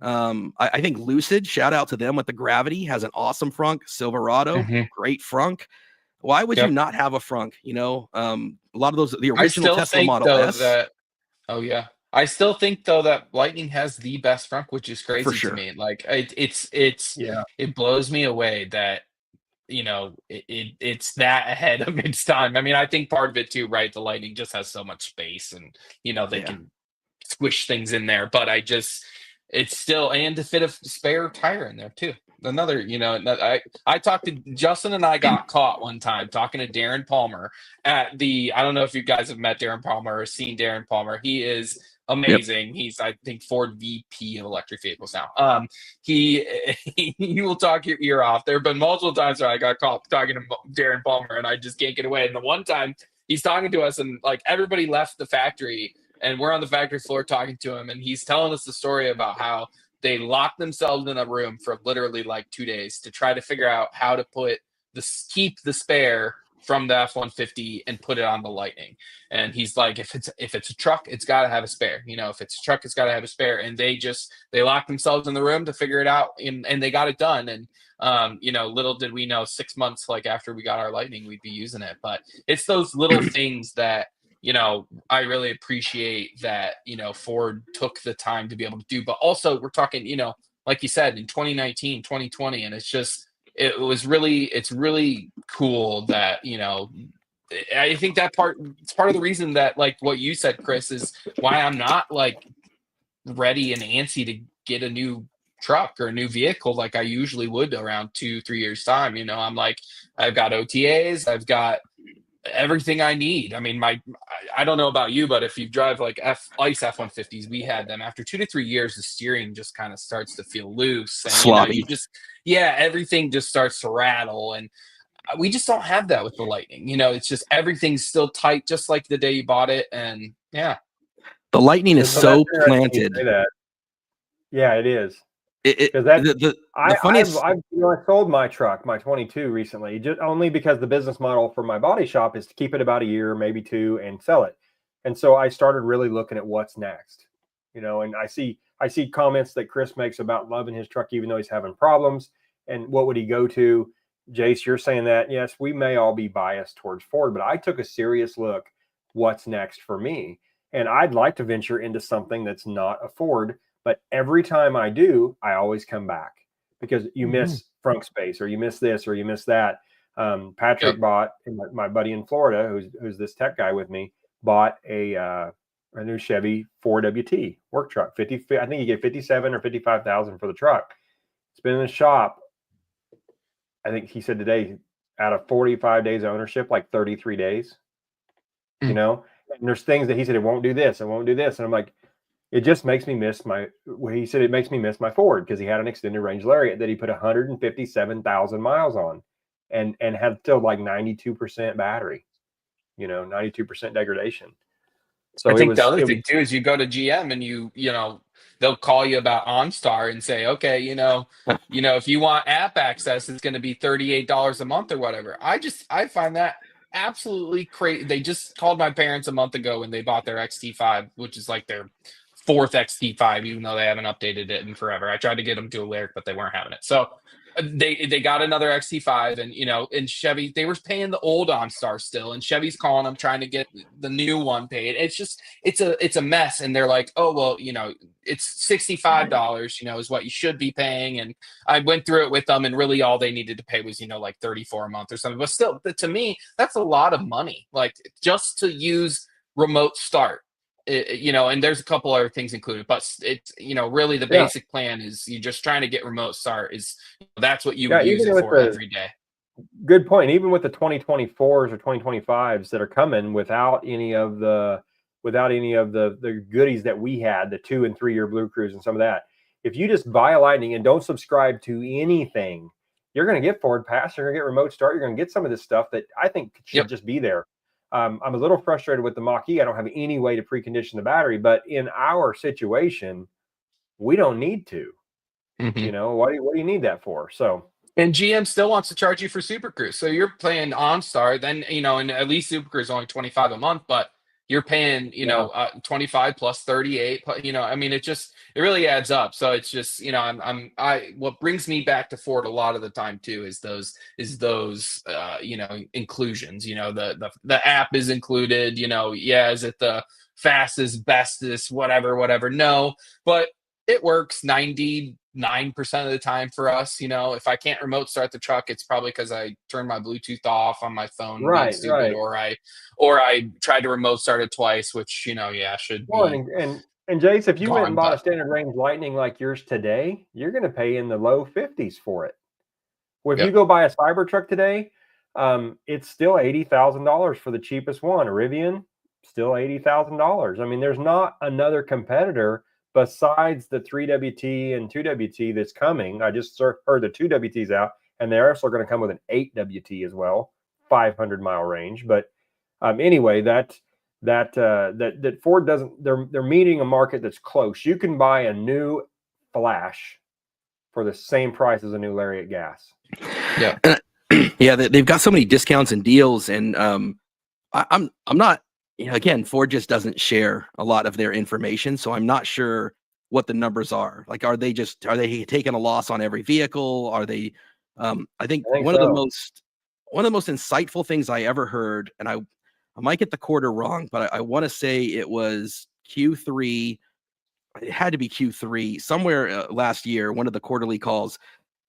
I think Lucid, shout out to them with the Gravity, has an awesome frunk. Silverado, great frunk. Why would you not have a frunk? A lot of those, the original Tesla Model S. I still think though that Lightning has the best frunk, which is crazy sure. to me. Like it blows me away that it's that ahead of its time. I mean, I think part of it too, right? The Lightning just has so much space, and they can squish things in there. But it's still, and to fit a spare tire in there too. Another, I talked to Justin, and I got caught one time talking to Darren Palmer at I don't know if you guys have met Darren Palmer or seen Darren Palmer. He is amazing. Yep. He's, I think, Ford VP of electric vehicles now. He will talk your ear off. There have been multiple times where I got caught talking to Darren Palmer, and I just can't get away. And the one time he's talking to us, and like everybody left the factory, and we're on the factory floor talking to him, and he's telling us the story about how they locked themselves in a room for literally like 2 days to try to figure out how to keep the spare from the F-150 and put it on the Lightning. And he's like, if it's a truck, it's got to have a spare. If it's a truck, it's got to have a spare. And they locked themselves in the room to figure it out, and they got it done. And little did we know, 6 months like after we got our Lightning, we'd be using it. But it's those little things that I really appreciate that, Ford took the time to be able to do. But also we're talking, like you said, in 2019, 2020, and it's really cool that, I think it's part of the reason that, like what you said, Chris, is why I'm not like ready and antsy to get a new truck or a new vehicle like I usually would around 2-3 years time. I'm like, I've got OTAs, I've got everything I need. I mean, I don't know about you, but if you drive like ICE F-150s, we had them after 2 to 3 years, the steering just kind of starts to feel loose, and sloppy. Everything just starts to rattle, and we just don't have that with the Lightning. It's just everything's still tight, just like the day you bought it. And the Lightning is so planted. Yeah, it is. I sold my truck, my 22, recently, just only because the business model for my body shop is to keep it about a year, maybe 2, and sell it. And so I started really looking at what's next, and I see comments that Chris makes about loving his truck, even though he's having problems. And what would he go to? Jace, you're saying that, yes, we may all be biased towards Ford, but I took a serious look what's next for me. And I'd like to venture into something that's not a Ford. But every time I do, I always come back because you miss frunk space, or you miss this, or you miss that. Patrick bought, my buddy in Florida, who's this tech guy with me, bought a new Chevy 4WT work truck. I think he gave $57,000 or $55,000 for the truck. It's been in the shop. I think he said today, out of 45 days of ownership, like 33 days. And there's things that he said, it won't do this, it won't do this, and I'm like, it just makes me miss he said it makes me miss my Ford, because he had an extended range Lariat that he put 157,000 miles on and had still like 92% battery, 92% degradation. So I think the other thing too is you go to GM and they'll call you about OnStar and say, okay, if you want app access, it's going to be $38 a month or whatever. I find that absolutely crazy. They just called my parents a month ago when they bought their XT5, which is like their 4th XT5, even though they haven't updated it in forever. I tried to get them to a Lyric, but they weren't having it. So they got another XT5, and and Chevy, they were paying the old OnStar still, and Chevy's calling them trying to get the new one paid. It's just it's a mess, and they're like, oh well, it's $65, is what you should be paying. And I went through it with them, and really all they needed to pay was like $34 a month or something. But still, to me, that's a lot of money, like just to use remote start. And there's a couple other things included, but it's really the basic plan is you're just trying to get remote start. That's what you would use it for every day. Good point. Even with the 2024s or 2025s that are coming without any of the goodies that we had, the 2 and 3 year Blue Cruise and some of that, if you just buy a Lightning and don't subscribe to anything, you're going to get Ford Pass, you're going to get remote start, you're going to get some of this stuff that I think should just be there. I'm a little frustrated with the Mach-E. I don't have any way to precondition the battery, but in our situation, we don't need to. What do you need that for? So And GM still wants to charge you for Super Cruise. So you're paying OnStar, then, and at least Super Cruise is only 25 a month, but you're paying, Yeah. 25 plus 38, I mean, it really adds up. So it's just, what brings me back to Ford a lot of the time too is those, inclusions, the app is included, yeah, is it the fastest, bestest, whatever? No, but it works 99% of the time for us. If I can't remote start the truck, it's probably because I turned my Bluetooth off on my phone being Right. stupid, Right. or I tried to remote start it twice, which yeah, should Well, be and Jace, if you went and gone. bought a But standard range Lightning like yours today, you're going to pay in the low 50s for it. Well, if you yep. go buy a Cybertruck today, it's still $80,000 for the cheapest one. A Rivian, still $80,000. I mean, there's not another competitor besides the 3WT and 2WT that's coming. I just heard the 2WTs out, and they're also going to come with an 8WT as well, 500-mile range. But anyway, that Ford doesn't. They're meeting a market that's close. You can buy a new Flash for the same price as a new Lariat gas. Yeah. Yeah, they've got so many discounts and deals, and I'm not. Again, Ford just doesn't share a lot of their information, so I'm not sure what the numbers are. Like, are they taking a loss on every vehicle? Are they? I think I think one of the so. most insightful things I ever heard, and I might get the quarter wrong, but I want to say it was Q3. It had to be Q3 somewhere last year. One of the quarterly calls.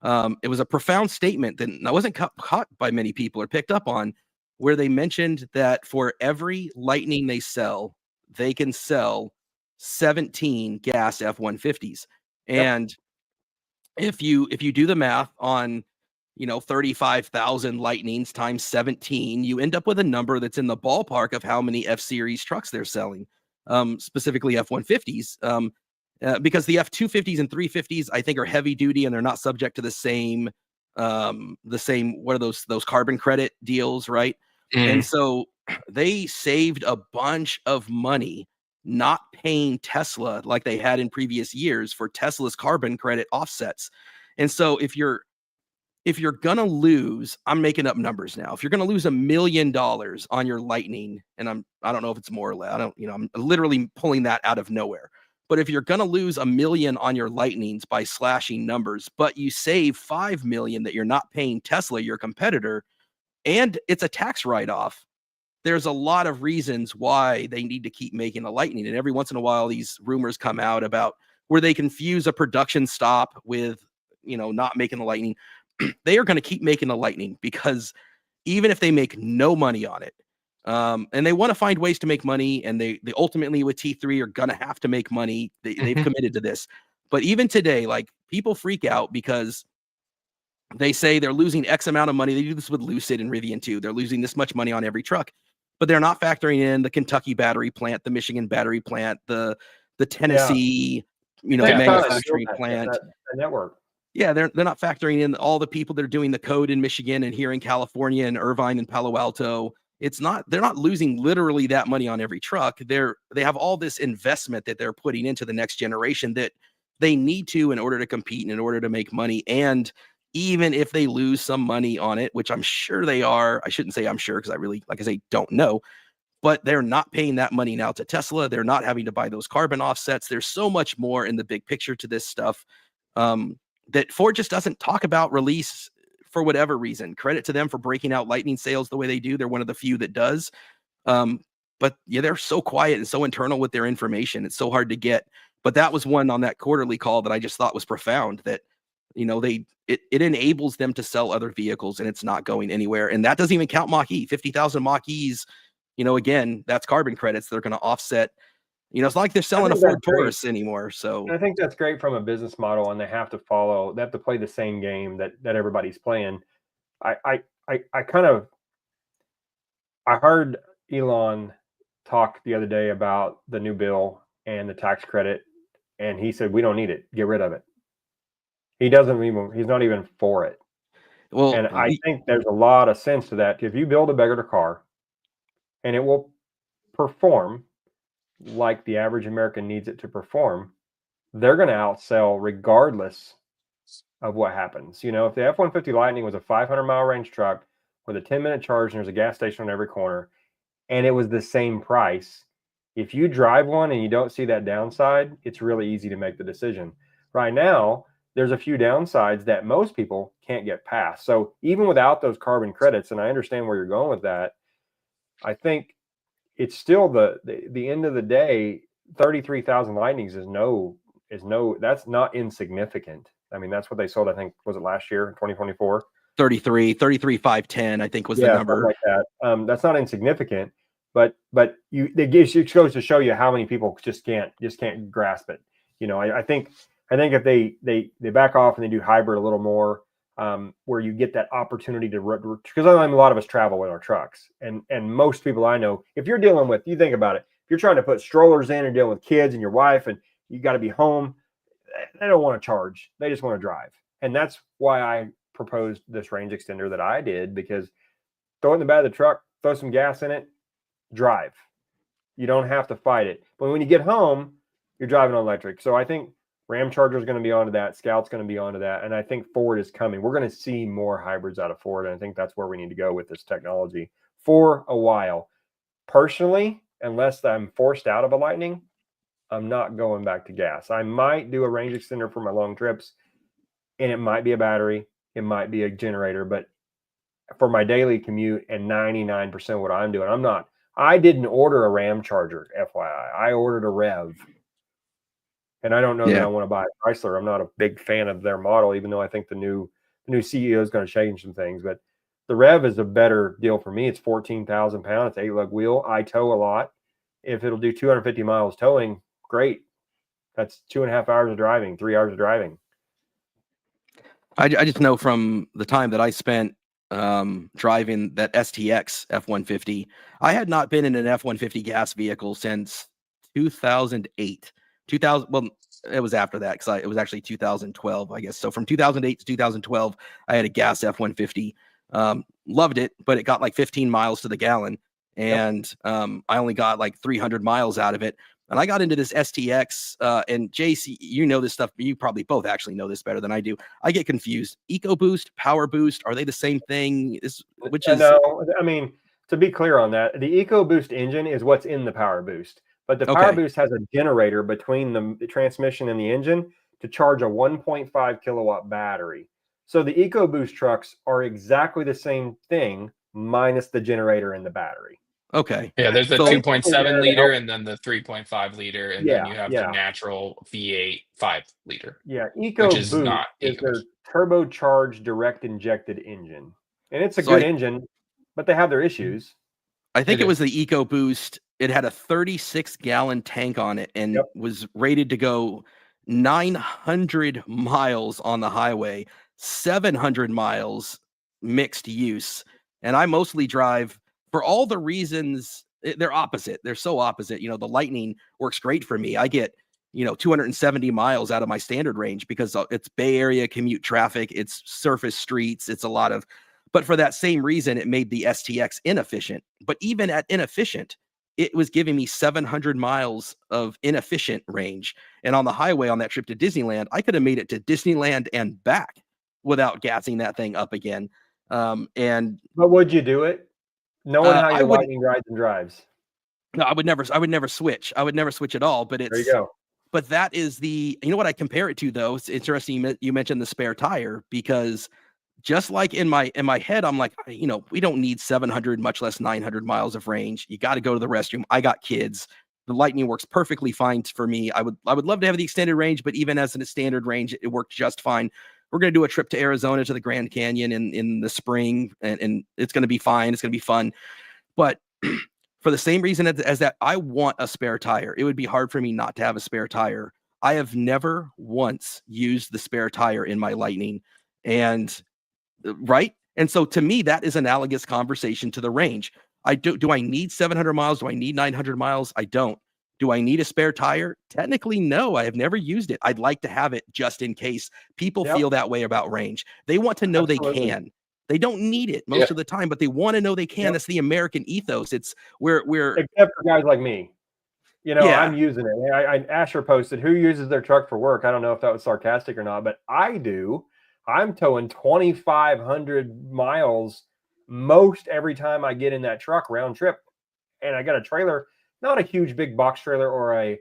It was a profound statement that I wasn't caught by many people or picked up on, where they mentioned that for every Lightning they sell, they can sell 17 gas F-150s. Yep. And if you do the math on 35,000 Lightnings times 17, you end up with a number that's in the ballpark of how many F-Series trucks they're selling, specifically F-150s. Because the F-250s and 350s, I think, are heavy duty and they're not subject to the same what are those carbon credit deals, right? And Mm. so they saved a bunch of money not paying Tesla like they had in previous years for Tesla's carbon credit offsets. And so if you're gonna lose, I'm making up numbers now. If you're gonna lose $1 million on your Lightning, and I don't know if it's more or less. I'm literally pulling that out of nowhere. But if you're gonna lose $1 million on your Lightnings by slashing numbers, but you save $5 million that you're not paying Tesla, your competitor, and it's a tax write-off, there's a lot of reasons why they need to keep making a Lightning. And every once in a while, these rumors come out about where they confuse a production stop with, not making the Lightning. They are going to keep making the Lightning because even if they make no money on it, and they want to find ways to make money, and they ultimately with T3 are going to have to make money. They've Mhm. committed to this. But even today, like, people freak out because they say they're losing X amount of money. They do this with Lucid and Rivian too. They're losing this much money on every truck, but they're not factoring in the Kentucky battery plant, the Michigan battery plant, the Yeah. Tennessee, It takes time to build manufacturing plant. that network. Yeah, they're not factoring in all the people that are doing the code in Michigan and here in California and Irvine and Palo Alto. They're not losing literally that money on every truck. They have all this investment that they're putting into the next generation that they need to in order to compete and in order to make money. And even if they lose some money on it, which I'm sure they are, I shouldn't say I'm sure because I really, like I say, don't know, but they're not paying that money now to Tesla. They're not having to buy those carbon offsets. There's so much more in the big picture to this stuff. That Ford just doesn't talk about release for whatever reason. Credit to them for breaking out Lightning sales the way they do. They're one of the few that does. But yeah, they're so quiet and so internal with their information. It's so hard to get. But that was one on that quarterly call that I just thought was profound, that it enables them to sell other vehicles and it's not going anywhere. And that doesn't even count Mach-E. 50,000 Mach-E's, again, that's carbon credits. They're going to offset. It's not like they're selling a Ford Taurus anymore. So I think that's great from a business model, and they have to play the same game that everybody's playing. I heard Elon talk the other day about the new bill and the tax credit, and he said, we don't need it. Get rid of it. He's not even for it. well, And I think there's a lot of sense to that. If you build a better car and it will perform like the average American needs it to perform, they're going to outsell regardless of what happens. You know, if the F-150 Lightning was a 500-mile range truck with a 10-minute charge and there's a gas station on every corner, and it was the same price, if you drive one and you don't see that downside, it's really easy to make the decision. Right now, there's a few downsides that most people can't get past. So even without those carbon credits, and I understand where you're going with that, I think it's still the end of the day, 33,000 Lightnings is that's not insignificant. I mean, that's what they sold, I think, was it last year, 2024? 33,510, I think was the number. Like that. That's not insignificant, but it goes to show you how many people just can't grasp it. You know, I think if they back off and they do hybrid a little more, where you get that opportunity to, because a lot of us travel with our trucks, and most people I know, if you're dealing with, you think about it, if you're trying to put strollers in and dealing with kids and your wife, and you got to be home, they don't want to charge, they just want to drive. And that's why I proposed this range extender that I did, because throw it in the back of the truck, throw some gas in it, drive. You don't have to fight it. But when you get home, you're driving on electric. So I think Ram Charger is going to be onto that. Scout's going to be onto that. And I think Ford is coming. We're going to see more hybrids out of Ford. And I think that's where we need to go with this technology for a while. Personally, unless I'm forced out of a Lightning, I'm not going back to gas. I might do a range extender for my long trips, and it might be a battery, it might be a generator, but for my daily commute and 99% of what I'm doing, I didn't order a Ram Charger, FYI. I ordered a Rev. And I don't know that I want to buy a Chrysler. I'm not a big fan of their model, even though I think the new CEO is going to change some things. But the Rev is a better deal for me. It's 14,000 pounds. It's 8-lug wheel. I tow a lot. If it'll do 250 miles towing, great. That's 2.5 hours of driving, 3 hours of driving. I just know from the time that I spent driving that STX F-150, I had not been in an F-150 gas vehicle since 2008. Well, it was after that, because it was actually 2012, I guess. So from 2008 to 2012, I had a gas F-150. Loved it, but it got like 15 miles to the gallon, and I only got like 300 miles out of it. And I got into this STX, and JC, you know this stuff. You probably both actually know this better than I do. I get confused. EcoBoost, Power Boost, are they the same thing? No, I mean, to be clear on that, the EcoBoost engine is what's in the Power Boost. But the Power Boost has a generator between the transmission and the engine to charge a 1.5 kilowatt battery. So the EcoBoost trucks are exactly the same thing, minus the generator and the battery. Okay. Yeah, there's the 2.7 liter and then the 3.5 liter, and then you have the natural V8 5 liter. Yeah, EcoBoost is their turbocharged direct injected engine. And it's a good engine, but they have their issues. I think it was the EcoBoost. It had a 36-gallon tank on it and was rated to go 900 miles on the highway, 700 miles mixed use. And I mostly drive, for all the reasons, they're opposite. They're so opposite. You know, the Lightning works great for me. I get, 270 miles out of my standard range because it's Bay Area commute traffic. It's surface streets. It's a lot of, but for that same reason, it made the STX inefficient. But even at inefficient, it was giving me 700 miles of inefficient range. And on the highway on that trip to Disneyland, I could have made it to Disneyland and back without gassing that thing up again. But would you do it? Knowing how your Lightning rides and drives. No, I would never switch. I would never switch at all. But there you go. But that is what I compare it to, though. It's interesting you mentioned the spare tire, because just like in my head, I'm like, we don't need 700, much less 900 miles of range. You got to go to the restroom. I got kids. The Lightning works perfectly fine for me. I would love to have the extended range, but even as a standard range, it worked just fine. We're going to do a trip to Arizona to the Grand Canyon in the spring, and it's going to be fine. It's going to be fun. But for the same reason as that, I want a spare tire. It would be hard for me not to have a spare tire. I have never once used the spare tire in my Lightning. And so to me, that is analogous conversation to the range. Do I need 700 miles? Do I need 900 miles? I don't. Do I need a spare tire? Technically, no. I have never used it. I'd like to have it just in case. People feel that way about range. They want to know they can. They don't need it most of the time, but they want to know they can. That's the American ethos. It's we're except for guys like me. I'm using it. Asher posted, who uses their truck for work? I don't know if that was sarcastic or not, but I do. I'm towing 2,500 miles most every time I get in that truck round trip. And I got a trailer, not a huge big box trailer or a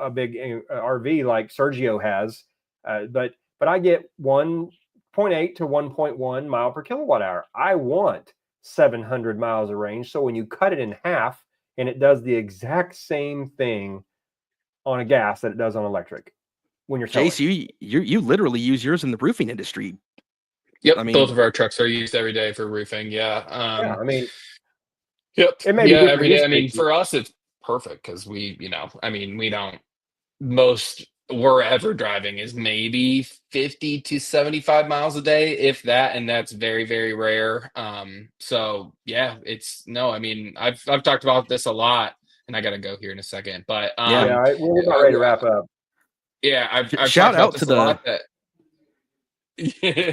big RV like Sergio has, but I get 1.8 to 1.1 mile per kilowatt hour. I want 700 miles of range. So when you cut it in half, and it does the exact same thing on a gas that it does on electric when you're towing. Jace, you literally use yours in the roofing industry. Yep, both of our trucks are used every day for roofing. Yeah, I mean, yep, it may be every day. I cases. mean, for us, it's perfect because we don't. Most we're ever driving is maybe 50 to 75 miles a day, if that, and that's very, very rare. So yeah, I've talked about this a lot, and I gotta go here in a second, but we're about ready to wrap up. Yeah, I've shout talked out about this to a lot.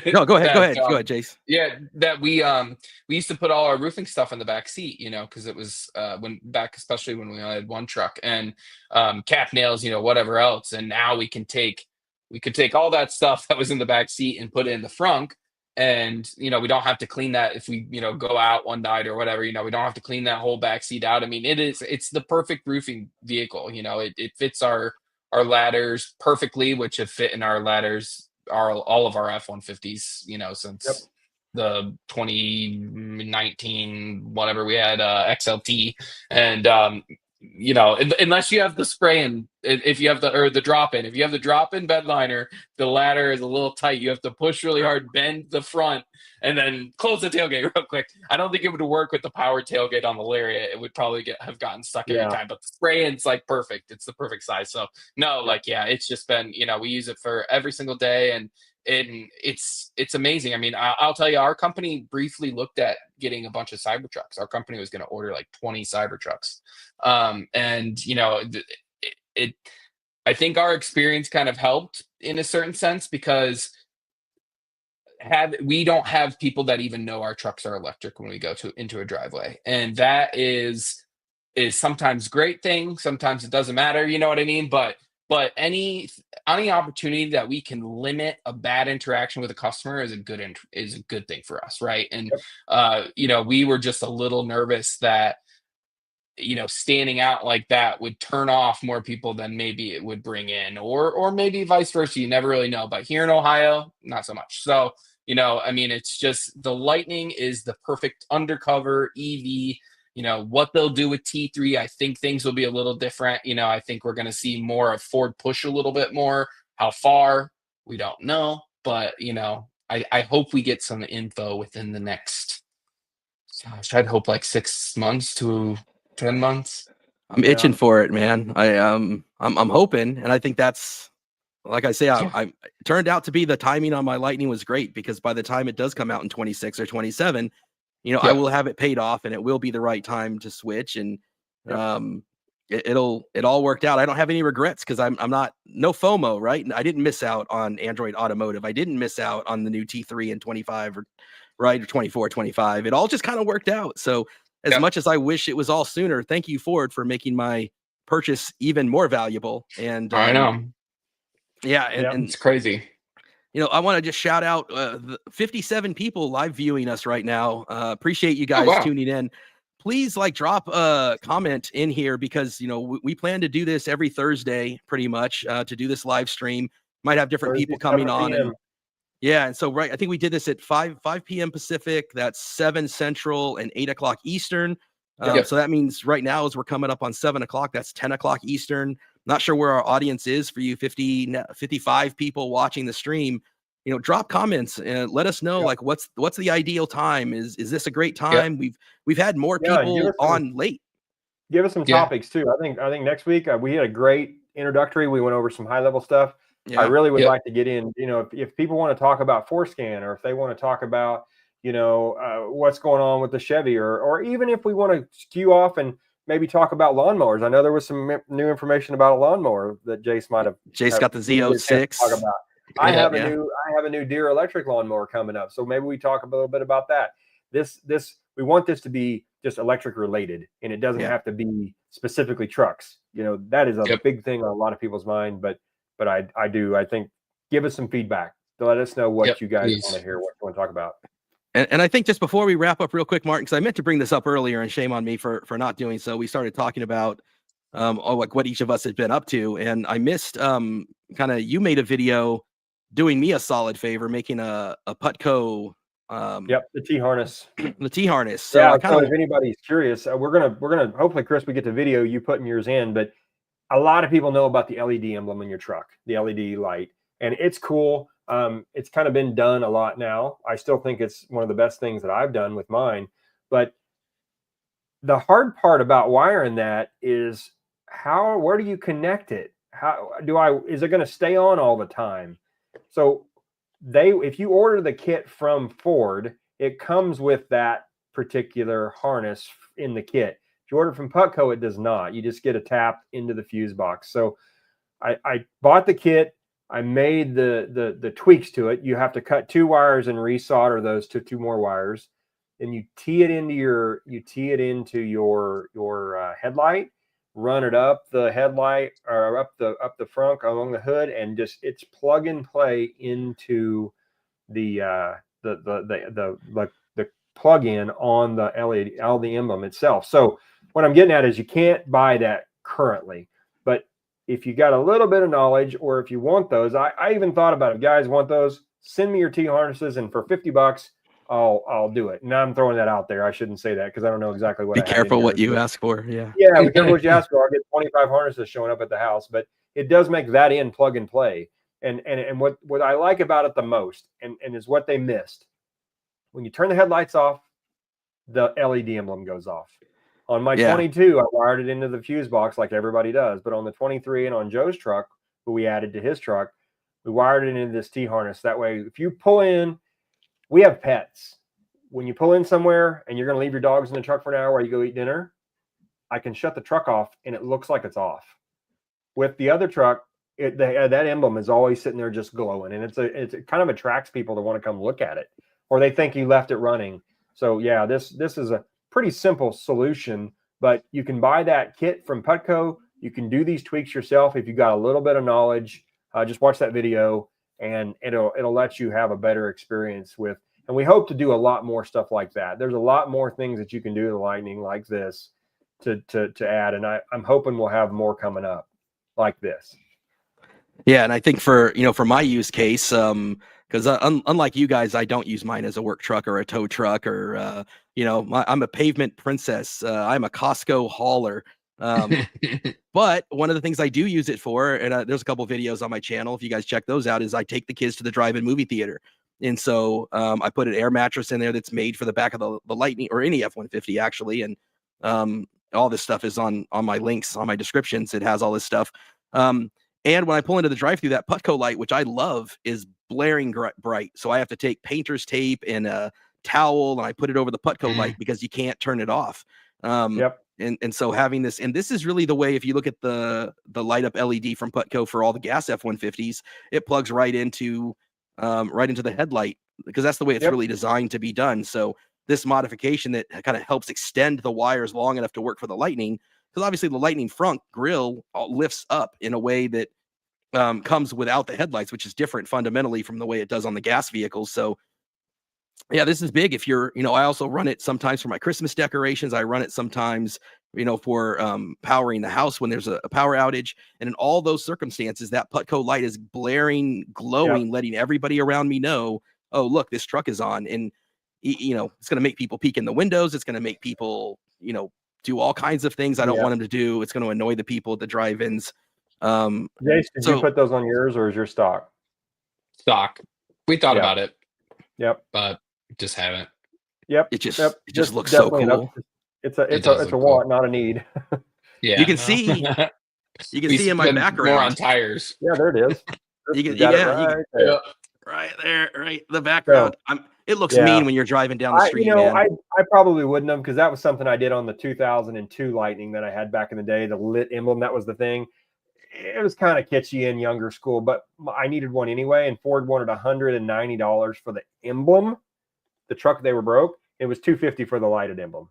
No, go ahead, go ahead, Jace. Yeah, that we used to put all our roofing stuff in the back seat, because it was especially when we only had one truck, and cap nails, whatever else, and now we could take all that stuff that was in the back seat and put it in the front, and we don't have to clean that if we go out one night or whatever. We don't have to clean that whole back seat out. I mean, it's the perfect roofing vehicle. It fits our ladders perfectly, which have fit in our ladders all of our F-150s, since the 2019 whatever we had XLT, and unless you have the spray in, if you have the drop in, bed liner, the ladder is a little tight. You have to push really hard, bend the front, and then close the tailgate real quick. I don't think it would work with the power tailgate on the Lariat. It would probably have gotten stuck every time. But the spray in's like perfect. It's the perfect size. So no, it's just been we use it for every single day, and it's amazing. I mean, I'll tell you, our company briefly looked at getting a bunch of Cybertrucks. Our company was going to order like 20 Cybertrucks. And I think our experience kind of helped in a certain sense, because we don't have people that even know our trucks are electric when we go into a driveway. And that is sometimes a great thing. Sometimes it doesn't matter. You know what I mean? But any opportunity that we can limit a bad interaction with a customer is a good thing for us, right? And we were just a little nervous that standing out like that would turn off more people than maybe it would bring in, or maybe vice versa. You never really know. But here in Ohio, not so much. So it's just, the Lightning is the perfect undercover EV. What they'll do with T3, I think things will be a little different. I think we're going to see more of Ford push a little bit more. How far, we don't know. But, I hope we get some info within the next, I'd hope like 6 months to 10 months. I'm itching for it, man. I'm hoping. And I think that's, like I say, I turned out to be, the timing on my Lightning was great, because by the time it does come out in 26 or 27, I will have it paid off, and it will be the right time to switch. And it all worked out. I don't have any regrets, because I'm not, no FOMO, right? I didn't miss out on Android Automotive. I didn't miss out on the new T3 in 25 or 24, 25. It all just kind of worked out. So as much as I wish it was all sooner, thank you, Ford, for making my purchase even more valuable. And I know. And it's crazy. I want to just shout out the 57 people live viewing us right now. Appreciate you guys tuning in. Please drop a comment in here, because, we plan to do this every Thursday pretty much, to do this live stream. Might have different people coming on. And so, I think we did this at 5 p.m. Pacific. That's 7 Central and 8 o'clock Eastern. So that means right now, as we're coming up on 7 o'clock, that's 10 o'clock Eastern. Not sure where our audience is for you 55 people watching the stream. Drop comments and let us know what's the ideal time. Is this a great time? We've had more people on late. Give us some topics too. I think next week we had a great introductory. We went over some high level stuff. I really would like to get in, if people want to talk about Forescan, or if they want to talk about, what's going on with the Chevy, or even if we want to skew off and maybe talk about lawnmowers. I know there was some new information about a lawnmower that Jace might have. Jace got the Z06. Talk about. I have a new Deere electric lawnmower coming up, so maybe we talk a little bit about that. This we want this to be just electric related, and it doesn't have to be specifically trucks. That is a big thing on a lot of people's mind, but I think give us some feedback to let us know what you guys want to hear, what you want to talk about. And I think just before we wrap up real quick, Martin, because I meant to bring this up earlier, and shame on me for not doing so. We started talking about like what each of us had been up to, and I missed you made a video doing me a solid favor, making a Putco. The T-harness. The T-harness. So if anybody's curious, we're gonna hopefully, Chris, we get the video you putting yours in, but a lot of people know about the LED emblem in your truck, the LED light, and it's cool. It's kind of been done a lot now. I still think it's one of the best things that I've done with mine, but the hard part about wiring that is where do you connect it? Is it going to stay on all the time? So if you order the kit from Ford, it comes with that particular harness in the kit. If you order from Putco, it does not. You just get a tap into the fuse box. So I bought the kit. I made the tweaks to it. You have to cut 2 wires and resolder those to 2 more wires. And you tee it into your headlight, run it up the headlight or up the front along the hood, and it's plug and play into the plug-in on the LED emblem itself. So what I'm getting at is you can't buy that currently, but if you got a little bit of knowledge, or if you want those, I even thought about it. If guys want those, send me your T-harnesses, and for $50, I'll do it. Now I'm throwing that out there. I shouldn't say that because I don't know exactly what. Be careful what you ask for. Yeah, be careful what you ask for. I'll get 25 harnesses showing up at the house, but it does make that in plug and play. And what I like about it the most, and is what they missed, when you turn the headlights off, the LED emblem goes off. On my 22, I wired it into the fuse box like everybody does. But on the 23 and on Joe's truck, who we added to his truck, we wired it into this T-harness. That way, if you pull in, we have pets. When you pull in somewhere and you're going to leave your dogs in the truck for an hour while you go eat dinner, I can shut the truck off and it looks like it's off. With the other truck, that emblem is always sitting there just glowing. And it kind of attracts people to want to come look at it, or they think you left it running. So yeah, this is a pretty simple solution, but you can buy that kit from Putco. You can do these tweaks yourself if you got a little bit of knowledge. Just watch that video, and it'll let you have a better experience with. And we hope to do a lot more stuff like that. There's a lot more things that you can do to the Lightning like this to add, and I'm hoping we'll have more coming up like this. Yeah, and I think for my use case, because unlike you guys, I don't use mine as a work truck or a tow truck, or I'm a pavement princess. I'm a Costco hauler. But one of the things I do use it for, and there's a couple videos on my channel, if you guys check those out, is I take the kids to the drive-in movie theater. And so I put an air mattress in there that's made for the back of the Lightning, or any F-150 actually. And all this stuff is on my links, on my descriptions. It has all this stuff. And when I pull into the drive-thru, that Putco light, which I love, is blaring bright. So I have to take painter's tape and a towel, and I put it over the Putco light because you can't turn it off. And so having this, and this is really the way, if you look at the light up LED from Putco for all the gas F-150s, it plugs right into the headlight, because that's the way it's really designed to be done. So this modification that kind of helps extend the wires long enough to work for the Lightning, because obviously the Lightning front grille lifts up in a way that comes without the headlights, which is different fundamentally from the way it does on the gas vehicles. So yeah, this is big. If you're, I also run it sometimes for my Christmas decorations. I run it sometimes, for powering the house when there's a power outage. And in all those circumstances, that Putco light is blaring, glowing, letting everybody around me know, oh, look, this truck is on. And, it's going to make people peek in the windows. It's going to make people, do all kinds of things I don't want them to do. It's going to annoy the people at the drive-ins. Jace, did you put those on yours, or is your stock? Stock. We thought about it. But just haven't. It just looks so cool. It's a want, not a need. Yeah. You can see in my background. More on tires. Yeah, there it is. Right there, the background. It looks mean when you're driving down the street. I probably wouldn't have, because that was something I did on the 2002 Lightning that I had back in the day. The lit emblem, that was the thing. It was kind of kitschy in younger school, but I needed one anyway, and Ford wanted $190 for the emblem. The truck, they were broke, It was $250 for the lighted emblem,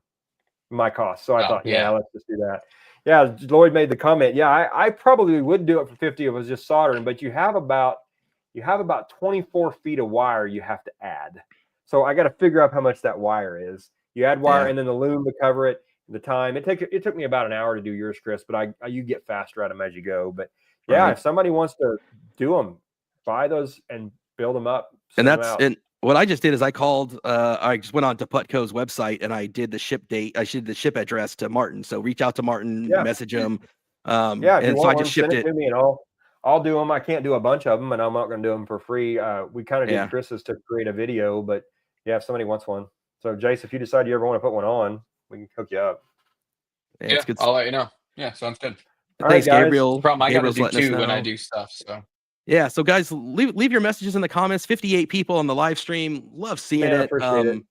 my cost. So I thought, yeah, let's just do that. Yeah, Lloyd made the comment. Yeah, I probably would do it for $50 if it was just soldering, but you have about 24 feet of wire you have to add. So I got to figure out how much that wire is. You add wire and then the loom to cover it. The time it took me about an hour to do yours, Chris, but you get faster at them as you go. But yeah, if somebody wants to do them, buy those and build them up. And what I just did is I called, I just went on to Putco's website and I did the ship date. I did the ship address to Martin. So reach out to Martin, message him. And so I just shipped it to me and I'll do them. I can't do a bunch of them and I'm not going to do them for free. We kind of did Chris's to create a video, but yeah, if somebody wants one. So Jace, if you decide you ever want to put one on, we can hook you up. Yeah, I'll let you know. Yeah, sounds good. Thanks, Gabriel. Problem I got to do too when I do stuff. So yeah, so guys, leave your messages in the comments. 58 people on the live stream. Love seeing it. Appreciate it.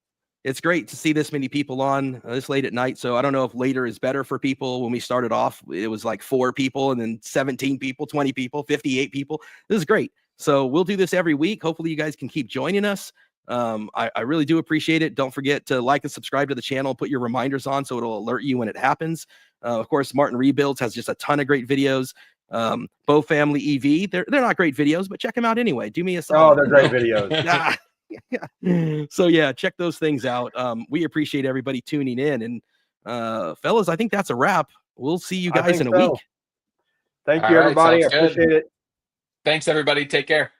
It's great to see this many people on this late at night. So I don't know if later is better for people. When we started off, it was like 4 people and then 17 people, 20 people, 58 people. This is great. So we'll do this every week. Hopefully you guys can keep joining us. I really do appreciate it. Don't forget to like and subscribe to the channel, put your reminders on so it'll alert you when it happens. Of course, Martin Rebuilds has just a ton of great videos. Bow Family EV, they're not great videos, but check them out anyway. Do me a solid. Oh, they're great videos. So yeah, check those things out. We appreciate everybody tuning in, and fellas, I think that's a wrap. We'll see you guys in a week. Thank you, everybody. I appreciate it. Thanks, everybody. Take care.